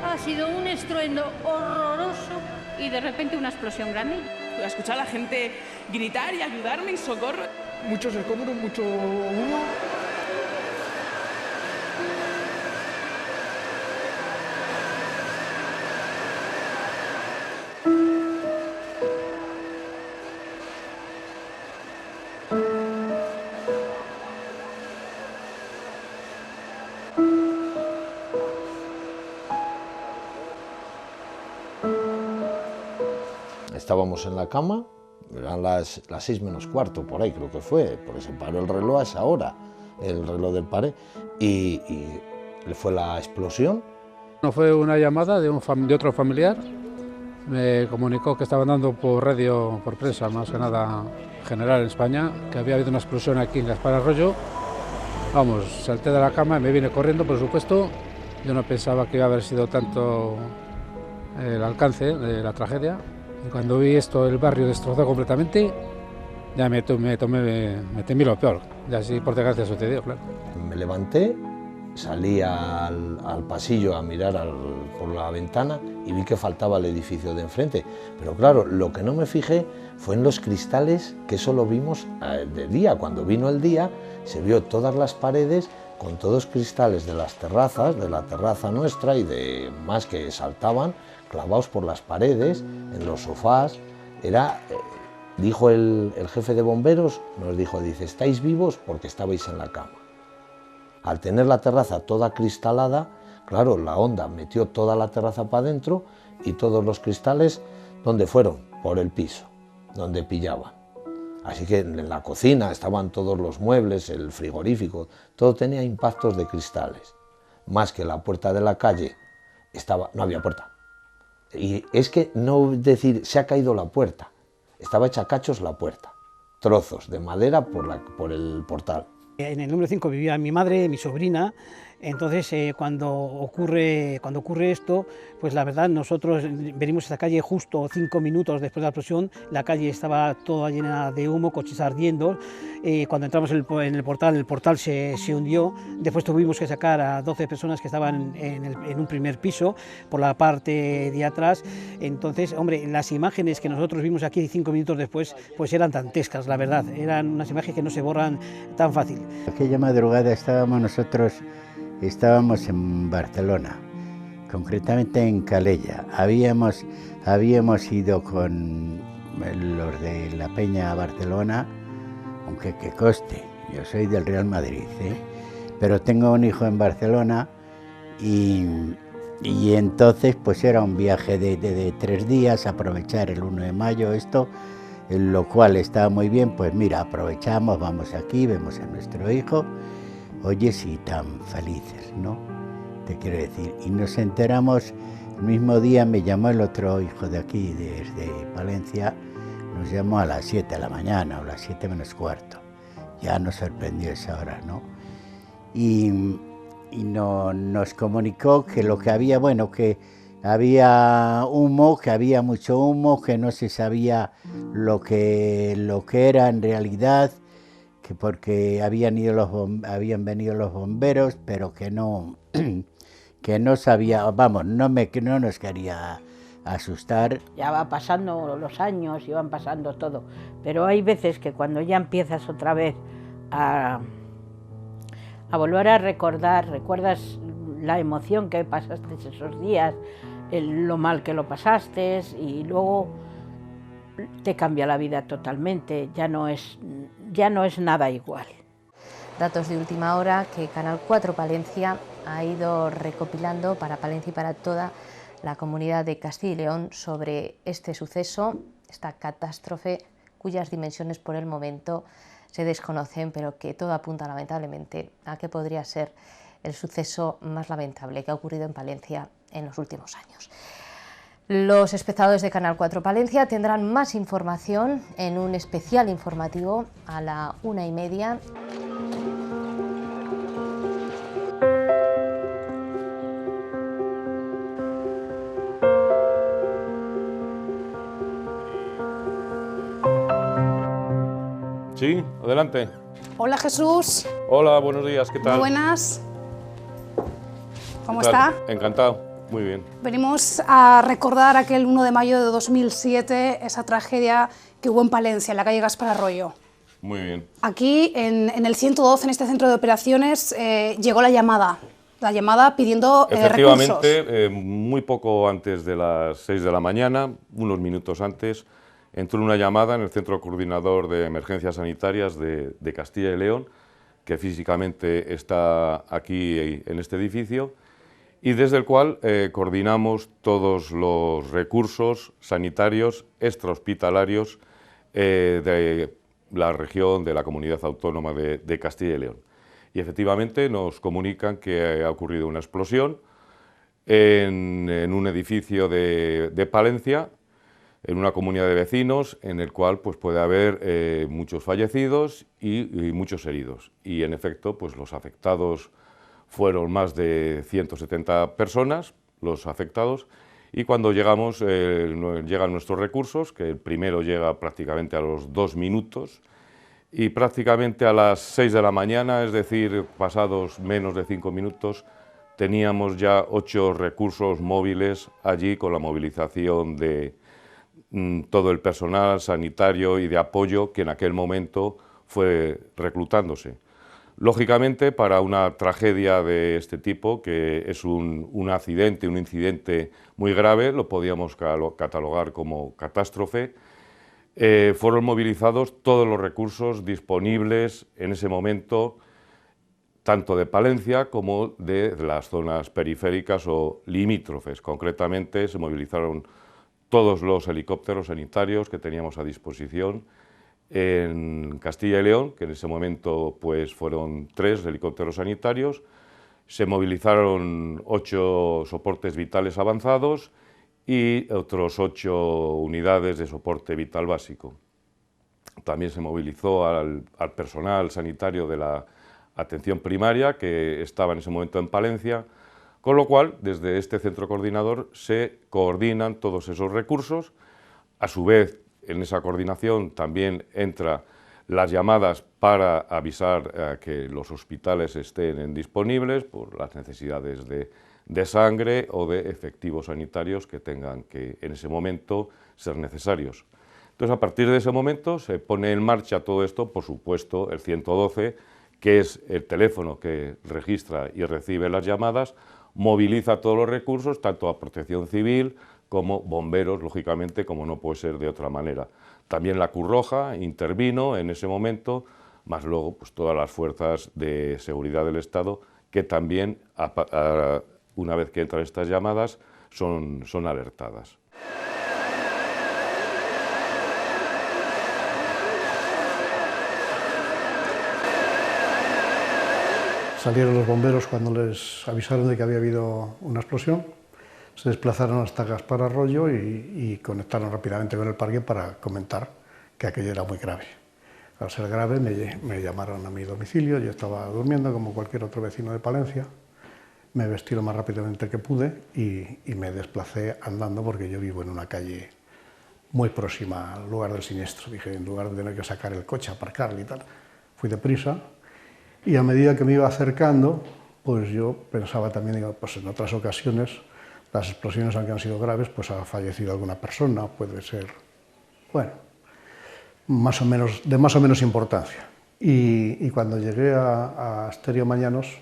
Ha sido un estruendo horroroso y de repente una explosión grande. A escuchar a la gente gritar y ayudarme y socorro. Muchos escombros, mucho humo. Estábamos en la cama, eran las 6 menos cuarto, por ahí creo que fue, porque se paró el reloj a esa hora, el reloj del pared, y fue la explosión. No fue una llamada de otro familiar, me comunicó que estaban dando por radio, por prensa, más que nada general en España, que había habido una explosión aquí en Gaspar Arroyo. Vamos, salté de la cama y me vine corriendo, por supuesto. Yo no pensaba que iba a haber sido tanto el alcance de la tragedia. Y cuando vi esto, el barrio destrozado completamente, ya me temí lo peor. Y así, por desgracia, sucedió, claro. Me levanté, salí al pasillo a mirar por la ventana y vi que faltaba el edificio de enfrente. Pero claro, lo que no me fijé fue en los cristales, que eso lo vimos de día. Cuando vino el día, se vio todas las paredes con todos cristales de las terrazas, de la terraza nuestra y de más que saltaban, clavados por las paredes, en los sofás. Dijo el jefe de bomberos, dice, estáis vivos porque estabais en la cama. Al tener la terraza toda cristalada, claro, la onda metió toda la terraza para adentro y todos los cristales, ¿dónde fueron? Por el piso, donde pillaban. Así que en la cocina estaban todos los muebles, el frigorífico, todo tenía impactos de cristales. Más que la puerta de la calle, no había puerta. Y es que no decir, se ha caído la puerta, estaba hecha cachos la puerta, trozos de madera por el portal. En el número 5 vivía mi madre, mi sobrina. Entonces cuando ocurre esto, pues la verdad nosotros venimos a esta calle justo 5 minutos después de la explosión. La calle estaba toda llena de humo, coches ardiendo. Cuando entramos en el portal se hundió. Después tuvimos que sacar a 12 personas que estaban en un primer piso por la parte de atrás. Entonces, hombre, las imágenes que nosotros vimos aquí 5 minutos después pues eran dantescas, la verdad. Eran unas imágenes que no se borran tan fácil. Aquella madrugada estábamos en Barcelona, concretamente en Calella. Habíamos ido con los de la Peña a Barcelona, aunque que coste, yo soy del Real Madrid, pero tengo un hijo en Barcelona y entonces pues era un viaje de 3 días, aprovechar el 1 de mayo esto, lo cual estaba muy bien. Pues mira, aprovechamos, vamos aquí, vemos a nuestro hijo. Oye, sí, tan felices, ¿no? Te quiero decir. Y nos enteramos, el mismo día me llamó el otro hijo de aquí, desde Palencia, nos llamó a las 7 de la mañana, o las 7 menos cuarto. Ya nos sorprendió esa hora, ¿no? Y nos comunicó que lo que había, bueno, que había humo, que había mucho humo, que no se sabía lo que era en realidad, que porque habían venido los bomberos, pero que no sabía, vamos, que no nos quería asustar. Ya va pasando los años y van pasando todo, pero hay veces que cuando ya empiezas otra vez a volver a recuerdas la emoción que pasaste esos días, lo mal que lo pasaste, y luego te cambia la vida totalmente, ya no es nada igual. Datos de última hora que Canal 4 Palencia ha ido recopilando para Palencia y para toda la comunidad de Castilla y León sobre este suceso, esta catástrofe cuyas dimensiones por el momento se desconocen, pero que todo apunta lamentablemente a que podría ser el suceso más lamentable que ha ocurrido en Palencia en los últimos años. Los espectadores de Canal 4 Palencia tendrán más información en un especial informativo a la 1:30. Sí, adelante. Hola Jesús. Hola, buenos días, ¿qué tal? Buenas. ¿Cómo ¿Qué tal? está? Encantado. Muy bien. Venimos a recordar aquel 1 de mayo de 2007, esa tragedia que hubo en Palencia, en la calle Gaspar Arroyo. Muy bien. Aquí, en el 112, en este centro de operaciones, llegó la llamada pidiendo recursos. Efectivamente, muy poco antes de las 6 de la mañana, unos minutos antes, entró una llamada en el Centro Coordinador de Emergencias Sanitarias de Castilla y León, que físicamente está aquí en este edificio, y desde el cual coordinamos todos los recursos sanitarios extrahospitalarios de la región, de la comunidad autónoma de Castilla y León. Y efectivamente nos comunican que ha ocurrido una explosión en un edificio de Palencia, en una comunidad de vecinos, en el cual pues, puede haber muchos fallecidos y muchos heridos. Y en efecto, pues, los afectados fueron más de 170 personas, los afectados, y cuando llegamos, llegan nuestros recursos, que el primero llega prácticamente a los 2 minutos, y prácticamente a las 6 de la mañana, es decir, pasados menos de 5 minutos, teníamos ya 8 recursos móviles allí con la movilización de todo el personal sanitario y de apoyo que en aquel momento fue reclutándose. Lógicamente, para una tragedia de este tipo, que es un accidente, un incidente muy grave, lo podíamos catalogar como catástrofe, fueron movilizados todos los recursos disponibles en ese momento, tanto de Palencia como de las zonas periféricas o limítrofes. Concretamente, se movilizaron todos los helicópteros sanitarios que teníamos a disposición en Castilla y León, que en ese momento pues, fueron 3 helicópteros sanitarios. Se movilizaron 8 soportes vitales avanzados y otros 8 unidades de soporte vital básico. También se movilizó al personal sanitario de la atención primaria, que estaba en ese momento en Palencia, con lo cual, desde este centro coordinador se coordinan todos esos recursos. A su vez, en esa coordinación también entran las llamadas para avisar que los hospitales estén disponibles por las necesidades de sangre o de efectivos sanitarios que tengan que en ese momento ser necesarios. Entonces, a partir de ese momento se pone en marcha todo esto, por supuesto, el 112, que es el teléfono que registra y recibe las llamadas, moviliza todos los recursos, tanto a Protección Civil como bomberos, lógicamente, como no puede ser de otra manera. También la Cruz Roja intervino en ese momento, más luego pues, todas las fuerzas de seguridad del Estado, que también, una vez que entran estas llamadas, son alertadas. Salieron los bomberos cuando les avisaron de que había habido una explosión, se desplazaron hasta Gaspar Arroyo y conectaron rápidamente con el parque para comentar que aquello era muy grave. Al ser grave me llamaron a mi domicilio, yo estaba durmiendo como cualquier otro vecino de Palencia, me vestí lo más rápidamente que pude y me desplacé andando porque yo vivo en una calle muy próxima al lugar del siniestro. Dije, en lugar de tener que sacar el coche, aparcarlo y tal, fui deprisa. Y a medida que me iba acercando, pues yo pensaba también, digo, pues en otras ocasiones las explosiones, aunque han sido graves, pues ha fallecido alguna persona, puede ser, bueno, de más o menos importancia. Y cuando llegué a Estéreo Mañanos,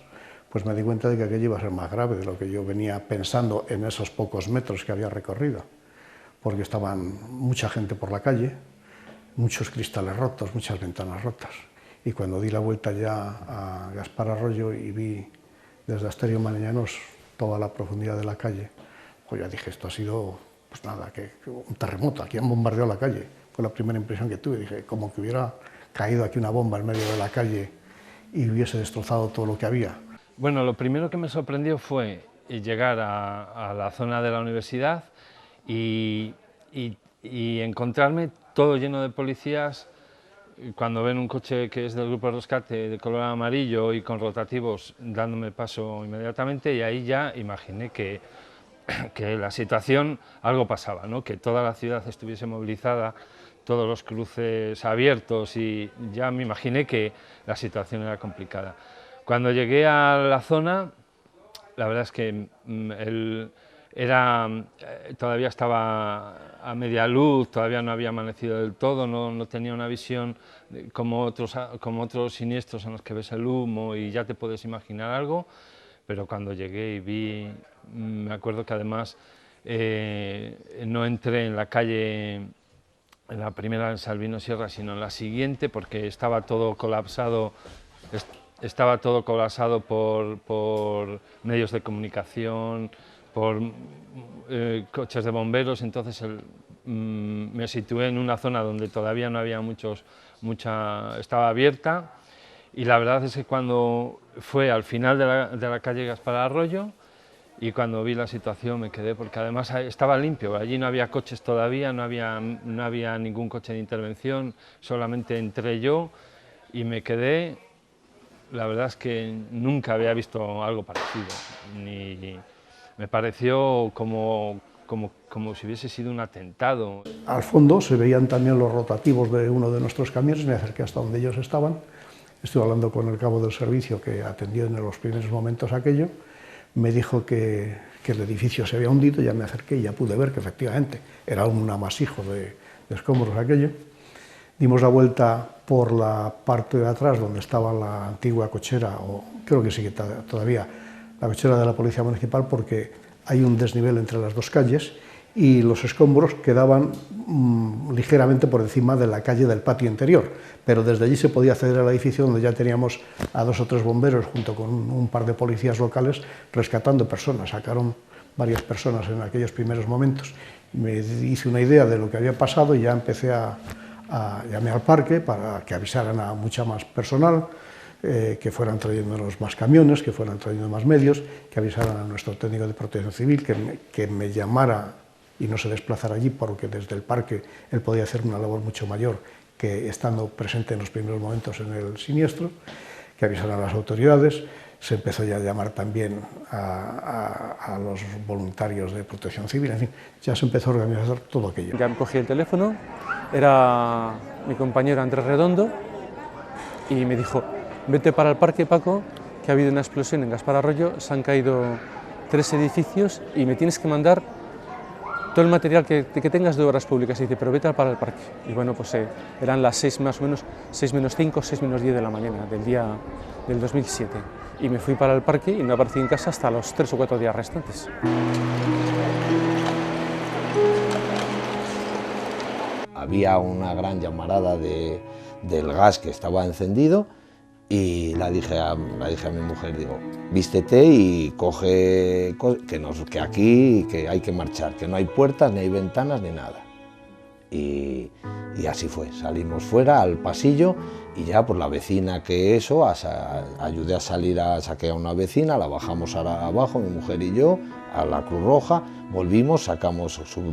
pues me di cuenta de que aquello iba a ser más grave de lo que yo venía pensando en esos pocos metros que había recorrido, porque estaban mucha gente por la calle, muchos cristales rotos, muchas ventanas rotas. Y cuando di la vuelta ya a Gaspar Arroyo y vi desde Estéreo Mañanos toda la profundidad de la calle, pues ya dije, esto ha sido, pues nada, que un terremoto, aquí han bombardeado la calle. Fue la primera impresión que tuve, dije, como que hubiera caído aquí una bomba en medio de la calle y hubiese destrozado todo lo que había. Bueno, lo primero que me sorprendió fue llegar a la zona de la universidad y encontrarme todo lleno de policías. Cuando ven un coche que es del grupo de rescate de color amarillo y con rotativos dándome paso inmediatamente, y ahí ya imaginé que la situación, algo pasaba, ¿no? Que toda la ciudad estuviese movilizada, todos los cruces abiertos, y ya me imaginé que la situación era complicada. Cuando llegué a la zona, la verdad es que todavía estaba a media luz, todavía no había amanecido del todo, no tenía una visión como otros siniestros en los que ves el humo y ya te puedes imaginar algo, pero cuando llegué y vi, me acuerdo que además no entré en la calle, en la primera en Salvino Sierra, sino en la siguiente, porque estaba todo colapsado por medios de comunicación, por coches de bomberos. Entonces me situé en una zona donde todavía no había estaba abierta, y la verdad es que cuando fue al final de la calle Gaspar Arroyo y cuando vi la situación me quedé, porque además estaba limpio, allí no había coches todavía, no había ningún coche de intervención, solamente entré yo y me quedé. La verdad es que nunca había visto algo parecido, me pareció como si hubiese sido un atentado. Al fondo se veían también los rotativos de uno de nuestros camiones, me acerqué hasta donde ellos estaban, estuve hablando con el cabo del servicio que atendió en los primeros momentos aquello, me dijo que el edificio se había hundido, ya me acerqué y ya pude ver que efectivamente era un amasijo de escombros aquello. Dimos la vuelta por la parte de atrás donde estaba la antigua cochera, o creo que sí que todavía la cochera de la Policía Municipal, porque hay un desnivel entre las dos calles y los escombros quedaban ligeramente por encima de la calle del patio interior, pero desde allí se podía acceder al edificio, donde ya teníamos a 2 o 3 bomberos junto con un par de policías locales rescatando personas. Sacaron varias personas en aquellos primeros momentos. Me hice una idea de lo que había pasado y ya empecé llamé al parque para que avisaran a mucha más personal, que fueran trayéndonos más camiones, que fueran trayendo más medios, que avisaran a nuestro técnico de protección civil, que me llamara y no se desplazara allí, porque desde el parque él podía hacer una labor mucho mayor que estando presente en los primeros momentos en el siniestro, que avisaran a las autoridades. Se empezó ya a llamar también a los voluntarios de protección civil, en fin, ya se empezó a organizar todo aquello. Ya me cogí el teléfono, era mi compañero Andrés Redondo, y me dijo: vete para el parque, Paco, que ha habido una explosión en Gaspar Arroyo, se han caído 3 edificios y me tienes que mandar todo el material que tengas de obras públicas. Y dice: pero vete para el parque. Y bueno, pues eran las 6 más o menos, 6 menos 5, 6 menos 10 de la mañana del 2007. Y me fui para el parque y no aparecí en casa hasta los 3 o 4 días restantes. Había una gran llamarada del gas que estaba encendido, y la dije a mi mujer, digo: vístete y coge, que aquí que hay que marchar, que no hay puertas, ni hay ventanas, ni nada. Y así fue, salimos fuera al pasillo, y ya por la vecina ayudé a salir, saqué a una vecina, la bajamos abajo, mi mujer y yo, a la Cruz Roja, volvimos,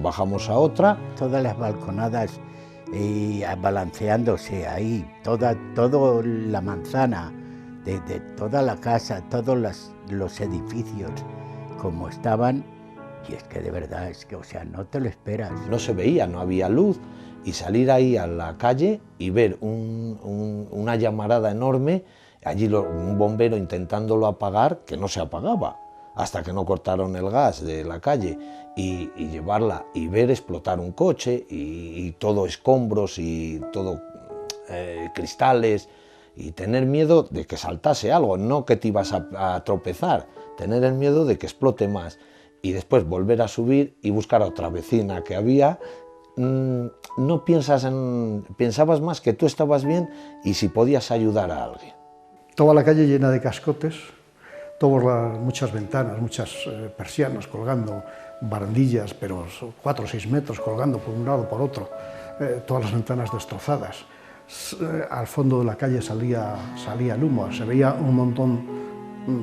bajamos a otra. Todas las balconadas balanceándose ahí, toda la manzana, de toda la casa, todos los edificios como estaban, y es que de verdad, es que, o sea, no te lo esperas. No se veía, no había luz, y salir ahí a la calle y ver una llamarada enorme, allí un bombero intentándolo apagar, que no se apagaba, hasta que no cortaron el gas de la calle, y llevarla y ver explotar un coche, y todo escombros y todo cristales, y tener miedo de que saltase algo, no que te ibas a tropezar, tener el miedo de que explote más, y después volver a subir y buscar a otra vecina que había. No pensabas más que tú estabas bien y si podías ayudar a alguien. Toda la calle llena de cascotes, muchas ventanas, muchas persianas colgando, barandillas, pero 4 o 6 metros colgando por un lado, por otro, todas las ventanas destrozadas. Al fondo de la calle salía el humo, se veía un montón,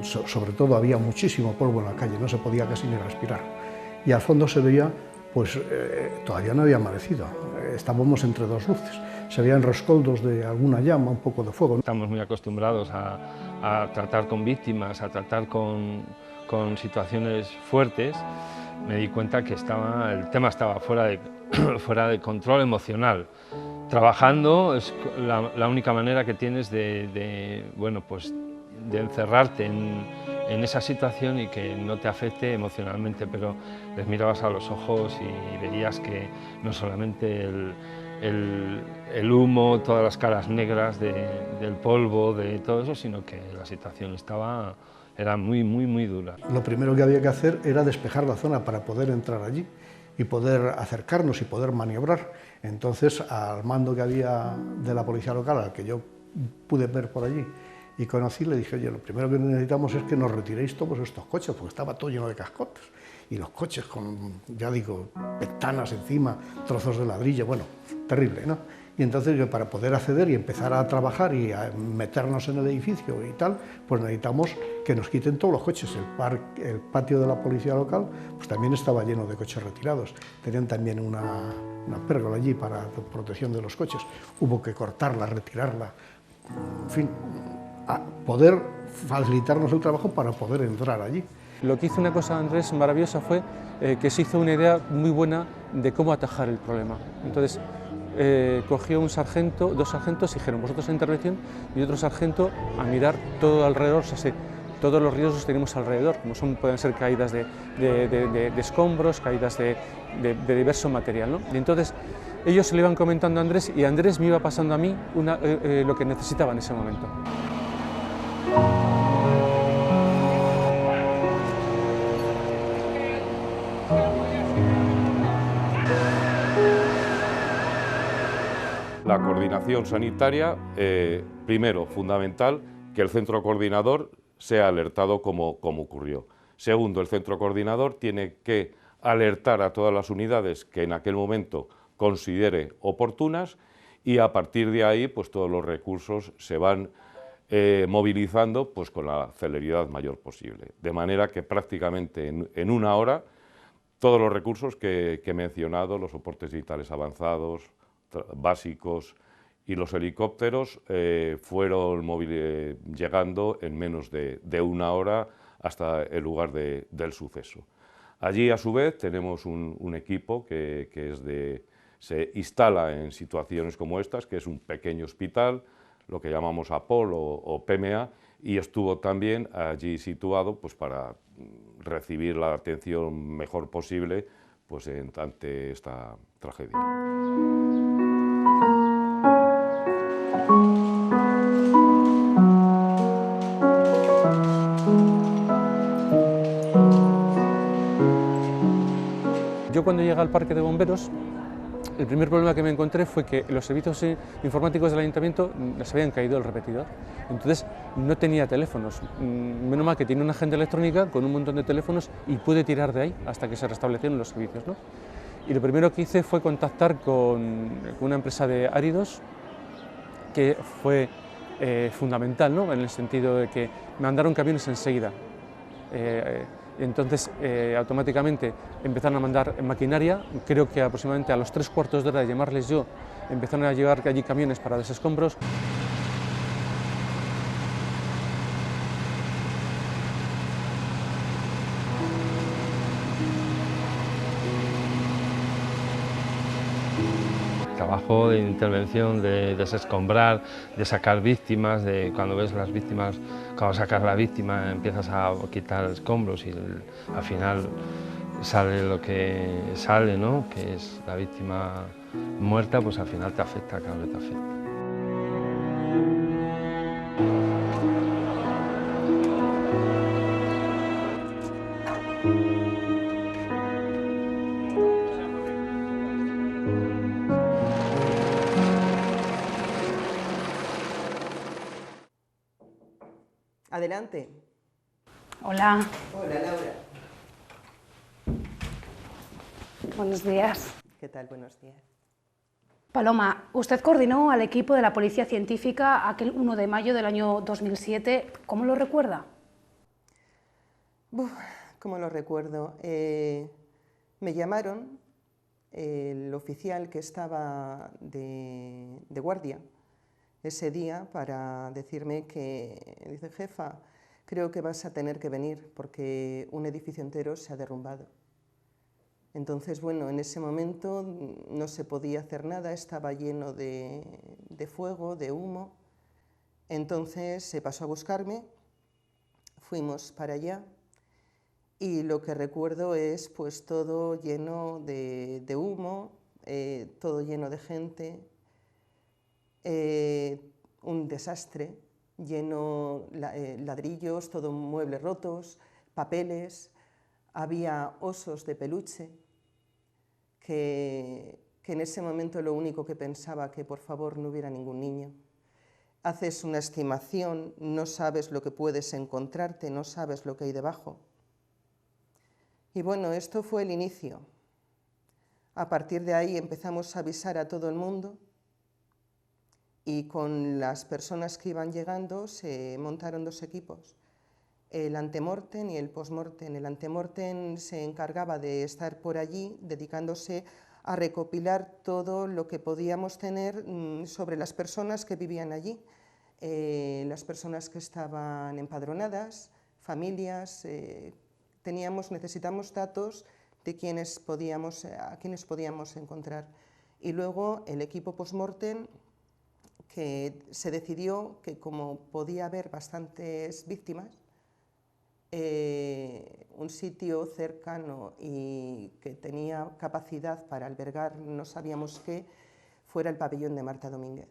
sobre todo había muchísimo polvo en la calle, no se podía casi ni respirar. Y al fondo se veía, pues todavía no había amanecido, estábamos entre 2 luces, se veían rescoldos de alguna llama, un poco de fuego. Estamos muy acostumbrados a tratar con víctimas, a tratar con situaciones fuertes. Me di cuenta que el tema estaba fuera de control emocional. Trabajando es la única manera que tienes de encerrarte en esa situación y que no te afecte emocionalmente, pero les mirabas a los ojos y veías que no solamente el humo, todas las caras negras del polvo, de todo eso, sino que la situación era muy dura. Lo primero que había que hacer era despejar la zona para poder entrar allí y poder acercarnos y poder maniobrar. Entonces, al mando que había de la policía local, al que yo pude ver por allí y conocí, le dije: oye, lo primero que necesitamos es que nos retiréis todos estos coches, porque estaba todo lleno de cascotes, y los coches con, ya digo, ventanas encima, trozos de ladrillo, bueno, terrible, ¿no? Y entonces yo, para poder acceder y empezar a trabajar y a meternos en el edificio y tal, pues necesitamos que nos quiten todos los coches. El patio de la policía local pues también estaba lleno de coches retirados. Tenían también una pérgola allí para protección de los coches. Hubo que cortarla, retirarla, en fin, a poder facilitarnos el trabajo para poder entrar allí. Lo que hizo una cosa, Andrés, maravillosa fue que se hizo una idea muy buena de cómo atajar el problema. Entonces, cogió un sargento, dos sargentos, y dijeron: vosotros a intervención, y otro sargento a mirar todo alrededor, o sea, todos los riesgos que tenemos alrededor, como pueden ser caídas de escombros, caídas de diverso material, ¿no? Y entonces ellos se lo iban comentando a Andrés, y Andrés me iba pasando a mí lo que necesitaba en ese momento. La coordinación sanitaria, primero, fundamental, que el centro coordinador sea alertado como ocurrió. Segundo, el centro coordinador tiene que alertar a todas las unidades que en aquel momento considere oportunas, y a partir de ahí pues todos los recursos se van movilizando pues con la celeridad mayor posible. De manera que prácticamente en una hora todos los recursos que he mencionado, los soportes vitales avanzados, básicos y los helicópteros, fueron llegando en menos de una hora hasta el lugar del suceso. Allí, a su vez, tenemos un equipo que se instala en situaciones como estas, que es un pequeño hospital, lo que llamamos APOL o PMA, y estuvo también allí situado pues, para recibir la atención mejor posible pues, ante esta tragedia. Yo, cuando llegué al parque de bomberos, el primer problema que me encontré fue que los servicios informáticos del ayuntamiento les habían caído el repetidor. Entonces no tenía teléfonos. Menos mal que tiene una agenda electrónica con un montón de teléfonos, y pude tirar de ahí hasta que se restablecieron los servicios, ¿no? Y lo primero que hice fue contactar con una empresa de áridos, que fue fundamental, ¿no? En el sentido de que me mandaron camiones enseguida. Entonces, automáticamente empezaron a mandar maquinaria. Creo que aproximadamente a los 3/4 de hora de llamarles yo, empezaron a llevar allí camiones para desescombros. Trabajo de intervención, de desescombrar, de sacar víctimas, de cuando ves las víctimas, cuando sacas la víctima empiezas a quitar escombros y al final sale lo que sale, ¿no? Que es la víctima muerta, pues al final te afecta, cada vez te afecta. Adelante. Hola. Hola, Laura. Buenos días. ¿Qué tal? Buenos días. Paloma, usted coordinó al equipo de la Policía Científica aquel 1 de mayo del año 2007. ¿Cómo lo recuerda? ¿Cómo lo recuerdo? Me llamaron el oficial que estaba de guardia ese día para decirme que, dice: jefa, creo que vas a tener que venir porque un edificio entero se ha derrumbado. Entonces, bueno, en ese momento no se podía hacer nada, estaba lleno de fuego, de humo. Entonces se pasó a buscarme, fuimos para allá y lo que recuerdo es pues todo lleno de humo, todo lleno de gente, un desastre, lleno ladrillos, todo muebles rotos, papeles, había osos de peluche que en ese momento lo único que pensaba que por favor no hubiera ningún niño. Haces una estimación, no sabes lo que puedes encontrarte, no sabes lo que hay debajo. Y bueno, esto fue el inicio. A partir de ahí empezamos a avisar a todo el mundo y con las personas que iban llegando se montaron dos equipos, el antemortem y el postmortem. El antemortem se encargaba de estar por allí dedicándose a recopilar todo lo que podíamos tener sobre las personas que vivían allí, las personas que estaban empadronadas, familias, necesitamos datos de a quienes podíamos encontrar. Y luego el equipo postmortem, que se decidió que como podía haber bastantes víctimas, un sitio cercano y que tenía capacidad para albergar, no sabíamos qué, fuera el pabellón de Marta Domínguez.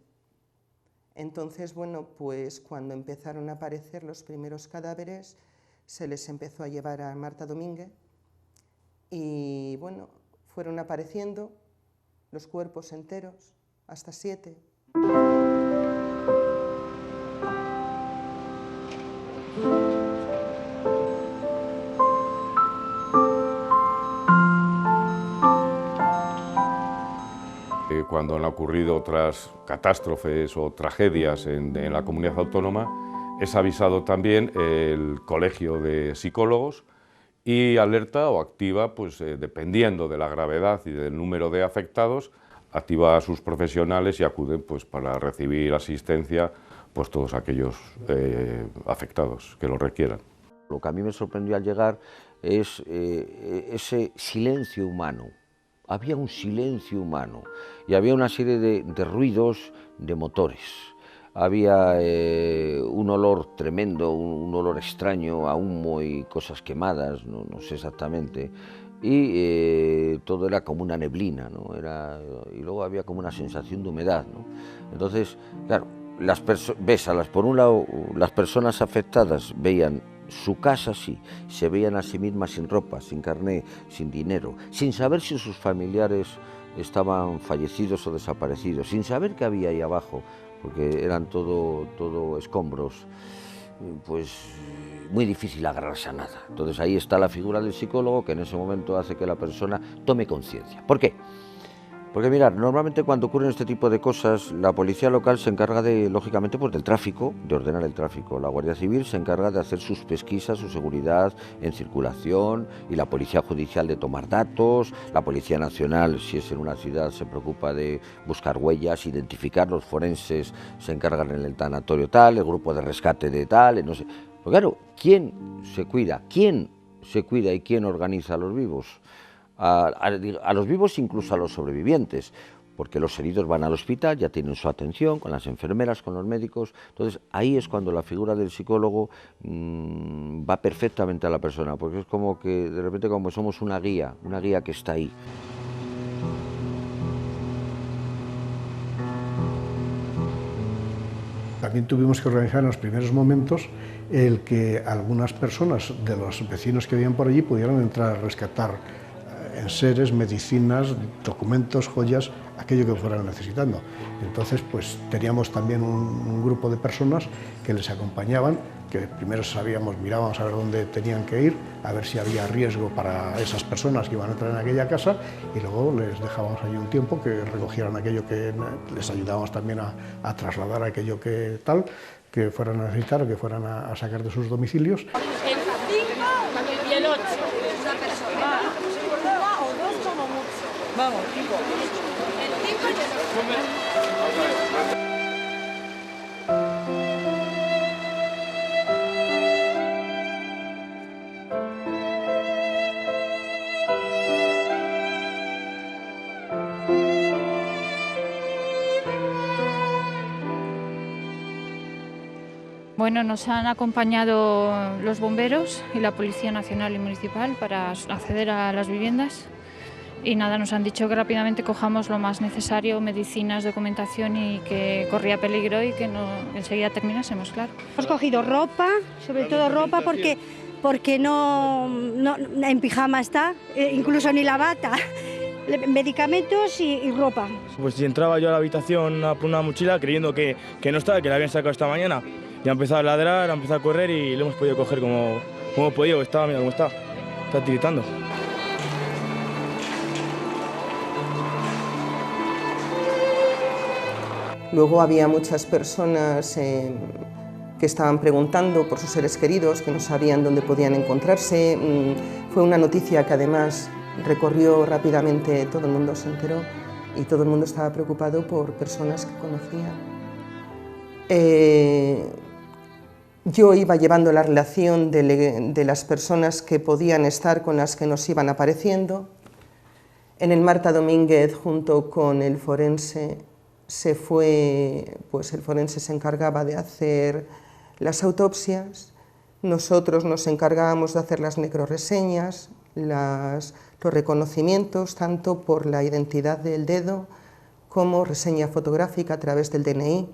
Entonces, bueno, pues cuando empezaron a aparecer los primeros cadáveres, se les empezó a llevar a Marta Domínguez y, bueno, fueron apareciendo los cuerpos enteros, hasta 7. Cuando han ocurrido otras catástrofes o tragedias en la comunidad autónoma, es avisado también el Colegio de Psicólogos y alerta o activa, pues dependiendo de la gravedad y del número de afectados, activa a sus profesionales y acuden pues para recibir asistencia pues todos aquellos afectados que lo requieran. Lo que a mí me sorprendió al llegar es ese silencio humano. Había un silencio humano y había una serie de ruidos de motores. Había un olor tremendo, un olor extraño a humo y cosas quemadas, no sé exactamente, y todo era como una neblina, ¿no? Y luego había como una sensación de humedad, ¿no? Entonces, claro, por un lado, las personas afectadas veían su casa, sí, se veían a sí mismas sin ropa, sin carné, sin dinero, sin saber si sus familiares estaban fallecidos o desaparecidos, sin saber qué había ahí abajo, porque eran todo escombros, pues muy difícil agarrarse a nada. Entonces ahí está la figura del psicólogo, que en ese momento hace que la persona tome conciencia. ¿Por qué? Porque mirad, normalmente cuando ocurren este tipo de cosas, la policía local se encarga lógicamente, pues del tráfico, de ordenar el tráfico. La Guardia Civil se encarga de hacer sus pesquisas, su seguridad en circulación, y la Policía Judicial de tomar datos, la Policía Nacional, si es en una ciudad, se preocupa de buscar huellas, identificar, los forenses se encargan en el tanatorio tal, el grupo de rescate de tal, no sé. Pero claro, ¿quién se cuida? ¿Quién se cuida y quién organiza a los vivos? A los vivos, incluso a los sobrevivientes, porque los heridos van al hospital, ya tienen su atención con las enfermeras, con los médicos. Entonces ahí es cuando la figura del psicólogo va perfectamente a la persona, porque es como que de repente como somos una guía que está ahí. También tuvimos que organizar en los primeros momentos el que algunas personas de los vecinos que vivían por allí pudieran entrar a rescatar enseres, medicinas, documentos, joyas, aquello que fueran necesitando. Entonces, pues teníamos también un grupo de personas que les acompañaban, que primero mirábamos a ver dónde tenían que ir, a ver si había riesgo para esas personas que iban a entrar en aquella casa, y luego les dejábamos allí un tiempo que recogieran aquello que les ayudábamos también a trasladar aquello que fueran a necesitar o que fueran a sacar de sus domicilios. El 5 y el 8. Una persona. Una o dos como mucho. Vamos, 5. El 5 y el 8. Bueno, nos han acompañado los bomberos y la Policía Nacional y Municipal para acceder a las viviendas. Y nada, nos han dicho que rápidamente cojamos lo más necesario, medicinas, documentación, y que corría peligro y que enseguida terminásemos, claro. Hemos cogido ropa, sobre todo ropa, porque no en pijama está, incluso ni la bata, medicamentos y ropa. Pues entraba yo a la habitación por una mochila creyendo que no estaba, que la habían sacado esta mañana. Y ha empezado a ladrar, ha empezado a correr y lo hemos podido coger como hemos podido. Estaba, mira cómo está tiritando. Luego había muchas personas que estaban preguntando por sus seres queridos, que no sabían dónde podían encontrarse. Fue una noticia que además recorrió rápidamente, todo el mundo se enteró y todo el mundo estaba preocupado por personas que conocían. Yo iba llevando la relación de las personas que podían estar con las que nos iban apareciendo. En el Marta Domínguez, junto con el forense, el forense se encargaba de hacer las autopsias, nosotros nos encargábamos de hacer las necroreseñas, los reconocimientos, tanto por la identidad del dedo como reseña fotográfica a través del DNI.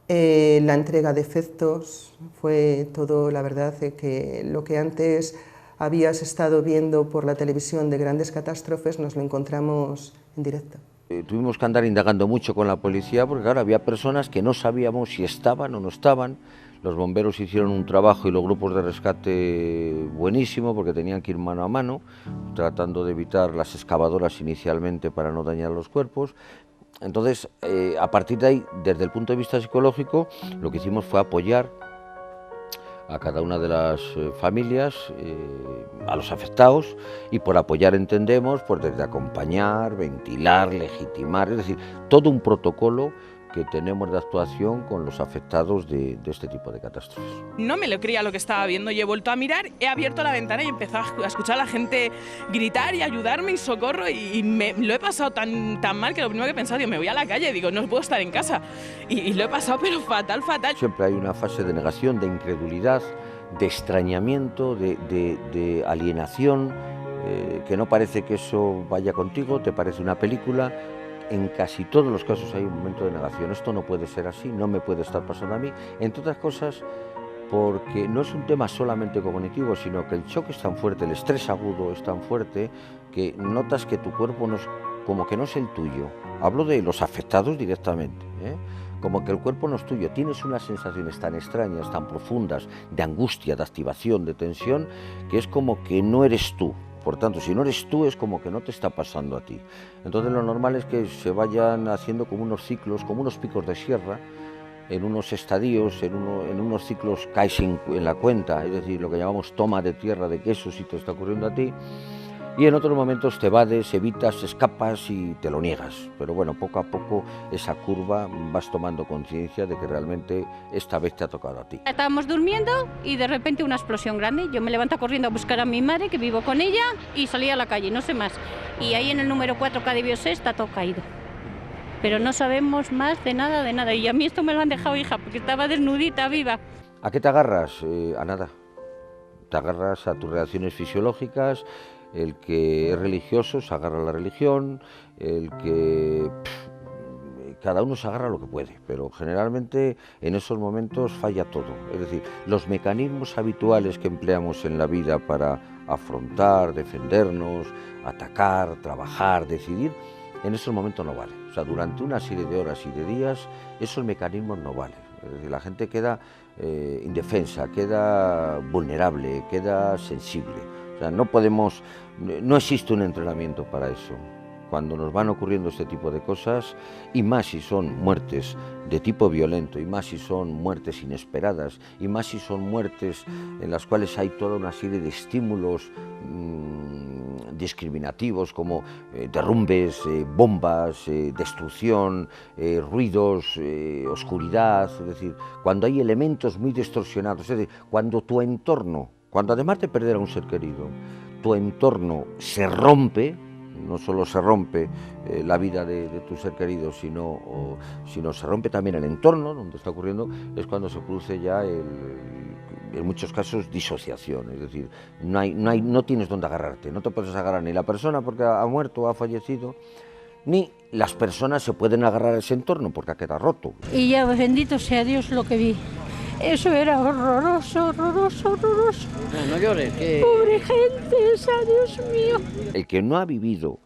La entrega de efectos fue todo, la verdad, que lo que antes habías estado viendo por la televisión de grandes catástrofes nos lo encontramos en directo. Tuvimos que andar indagando mucho con la policía porque claro, había personas que no sabíamos si estaban o no estaban. Los bomberos hicieron un trabajo y los grupos de rescate buenísimo porque tenían que ir mano a mano, tratando de evitar las excavadoras inicialmente para no dañar los cuerpos. Entonces, a partir de ahí, desde el punto de vista psicológico, lo que hicimos fue apoyar a cada una de las familias, a los afectados, y por apoyar entendemos pues desde acompañar, ventilar, legitimar, es decir, todo un protocolo que tenemos de actuación con los afectados de este tipo de catástrofes. No me lo creía lo que estaba viendo y he vuelto a mirar, he abierto la ventana y he empezado a escuchar a la gente gritar y ayudarme y socorro y lo he pasado tan mal que lo primero que he pensado, digo, me voy a la calle, digo, no puedo estar en casa y lo he pasado pero fatal. Siempre hay una fase de negación, de incredulidad, de extrañamiento, de alienación, que no parece que eso vaya contigo, te parece una película. En casi todos los casos hay un momento de negación, esto no puede ser así, no me puede estar pasando a mí, entre otras cosas porque no es un tema solamente cognitivo, sino que el choque es tan fuerte, el estrés agudo es tan fuerte que notas que tu cuerpo como que no es el tuyo. Hablo de los afectados directamente, como que el cuerpo no es tuyo, tienes unas sensaciones tan extrañas, tan profundas, de angustia, de activación, de tensión, que es como que no eres tú. Por tanto, si no eres tú, es como que no te está pasando a ti. Entonces lo normal es que se vayan haciendo como unos ciclos, como unos picos de sierra, en unos estadios, en unos ciclos caes en la cuenta, es decir, lo que llamamos toma de tierra, de que eso sí te está ocurriendo a ti, y en otros momentos te evades, evitas, escapas y te lo niegas. Pero bueno, poco a poco esa curva vas tomando conciencia de que realmente esta vez te ha tocado a ti. Estábamos durmiendo y de repente una explosión grande. Yo me levanto corriendo a buscar a mi madre, que vivo con ella, y salí a la calle, no sé más. Y ahí en el número 4 Calle Biosé está todo caído. Pero no sabemos más de nada. Y a mí esto me lo han dejado, hija, porque estaba desnudita, viva. ¿A qué te agarras? A nada. Te agarras a tus reacciones fisiológicas. El que es religioso se agarra a la religión, el que... cada uno se agarra a lo que puede, pero generalmente en esos momentos falla todo. Es decir, los mecanismos habituales que empleamos en la vida para afrontar, defendernos, atacar, trabajar, decidir, en esos momentos no vale. O sea, durante una serie de horas y de días, esos mecanismos no valen. Es decir, la gente queda indefensa, queda vulnerable, queda sensible. O sea, no existe un entrenamiento para eso. Cuando nos van ocurriendo este tipo de cosas, y más si son muertes de tipo violento, y más si son muertes inesperadas, y más si son muertes en las cuales hay toda una serie de estímulos discriminativos como derrumbes, bombas, destrucción, ruidos, oscuridad, es decir, cuando hay elementos muy distorsionados, es decir, cuando tu entorno, cuando además de perder a un ser querido, tu entorno se rompe, no solo se rompe la vida de tu ser querido, sino se rompe también el entorno donde está ocurriendo, es cuando se produce ya en muchos casos disociación, es decir, no tienes dónde agarrarte, no te puedes agarrar ni la persona porque ha muerto o ha fallecido, ni las personas se pueden agarrar a ese entorno porque ha quedado roto. Y ya, bendito sea Dios, lo que vi. Eso era horroroso, horroroso, horroroso. No llores, que... Pobre gente esa, Dios mío. El que no ha vivido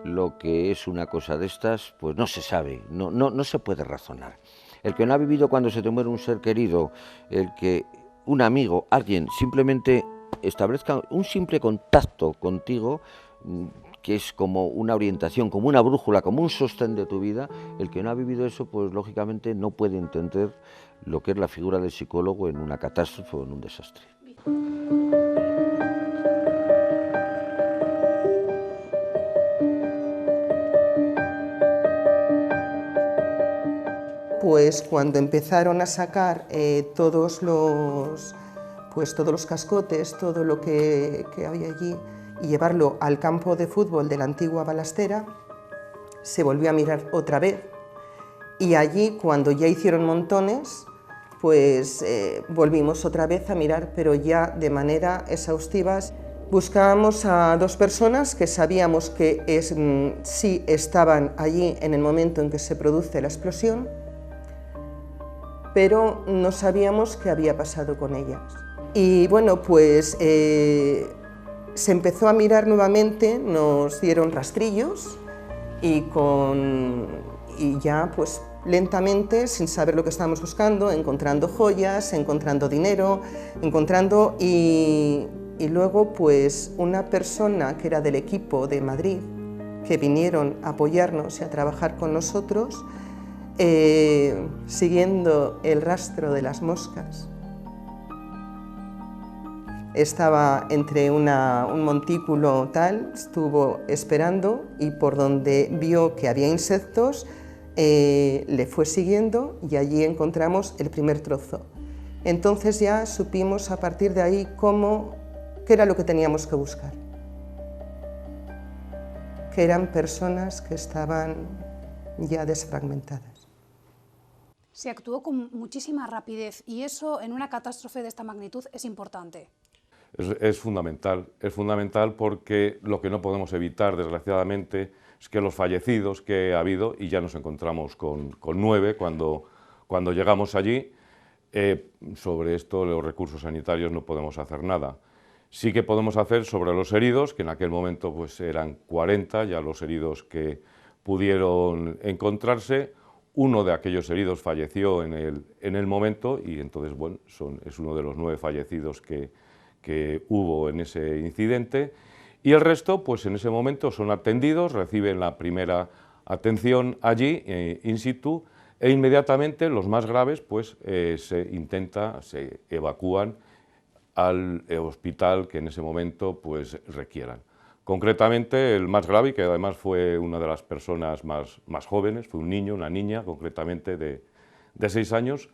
lo que es una cosa de estas, pues no se sabe, no se puede razonar. El que no ha vivido cuando se te muere un ser querido, el que un amigo, alguien, simplemente establezca un simple contacto contigo, que es como una orientación, como una brújula, como un sostén de tu vida, el que no ha vivido eso, pues lógicamente no puede entender lo que es la figura del psicólogo en una catástrofe o en un desastre. Pues cuando empezaron a sacar todos los cascotes, todo lo que había allí, y llevarlo al campo de fútbol de la antigua balastera, se volvió a mirar otra vez. Y allí, cuando ya hicieron montones, pues volvimos otra vez a mirar, pero ya de manera exhaustiva. Buscábamos a dos personas que sabíamos que sí estaban allí en el momento en que se produce la explosión, pero no sabíamos qué había pasado con ellas. Y bueno, pues se empezó a mirar nuevamente, nos dieron rastrillos y ya pues lentamente, sin saber lo que estábamos buscando, encontrando joyas, encontrando dinero, y luego pues una persona que era del equipo de Madrid, que vinieron a apoyarnos y a trabajar con nosotros, siguiendo el rastro de las moscas. Estaba entre un montículo tal, estuvo esperando y por donde vio que había insectos, le fue siguiendo y allí encontramos el primer trozo. Entonces ya supimos a partir de ahí qué era lo que teníamos que buscar. Que eran personas que estaban ya desfragmentadas. Se actuó con muchísima rapidez y eso en una catástrofe de esta magnitud es importante. Es fundamental porque lo que no podemos evitar, desgraciadamente, es que los fallecidos que ha habido, y ya nos encontramos con 9 cuando llegamos allí, sobre esto los recursos sanitarios no podemos hacer nada. Sí que podemos hacer sobre los heridos, que en aquel momento pues eran 40 ya los heridos que pudieron encontrarse. Uno de aquellos heridos falleció en el momento y entonces bueno, es uno de los 9 fallecidos que hubo en ese incidente, y el resto pues en ese momento son atendidos, reciben la primera atención allí in situ, e inmediatamente los más graves pues se evacúan al hospital que en ese momento pues requieran. Concretamente el más grave, que además fue una de las personas más jóvenes, fue un niño, una niña concretamente de 6 años,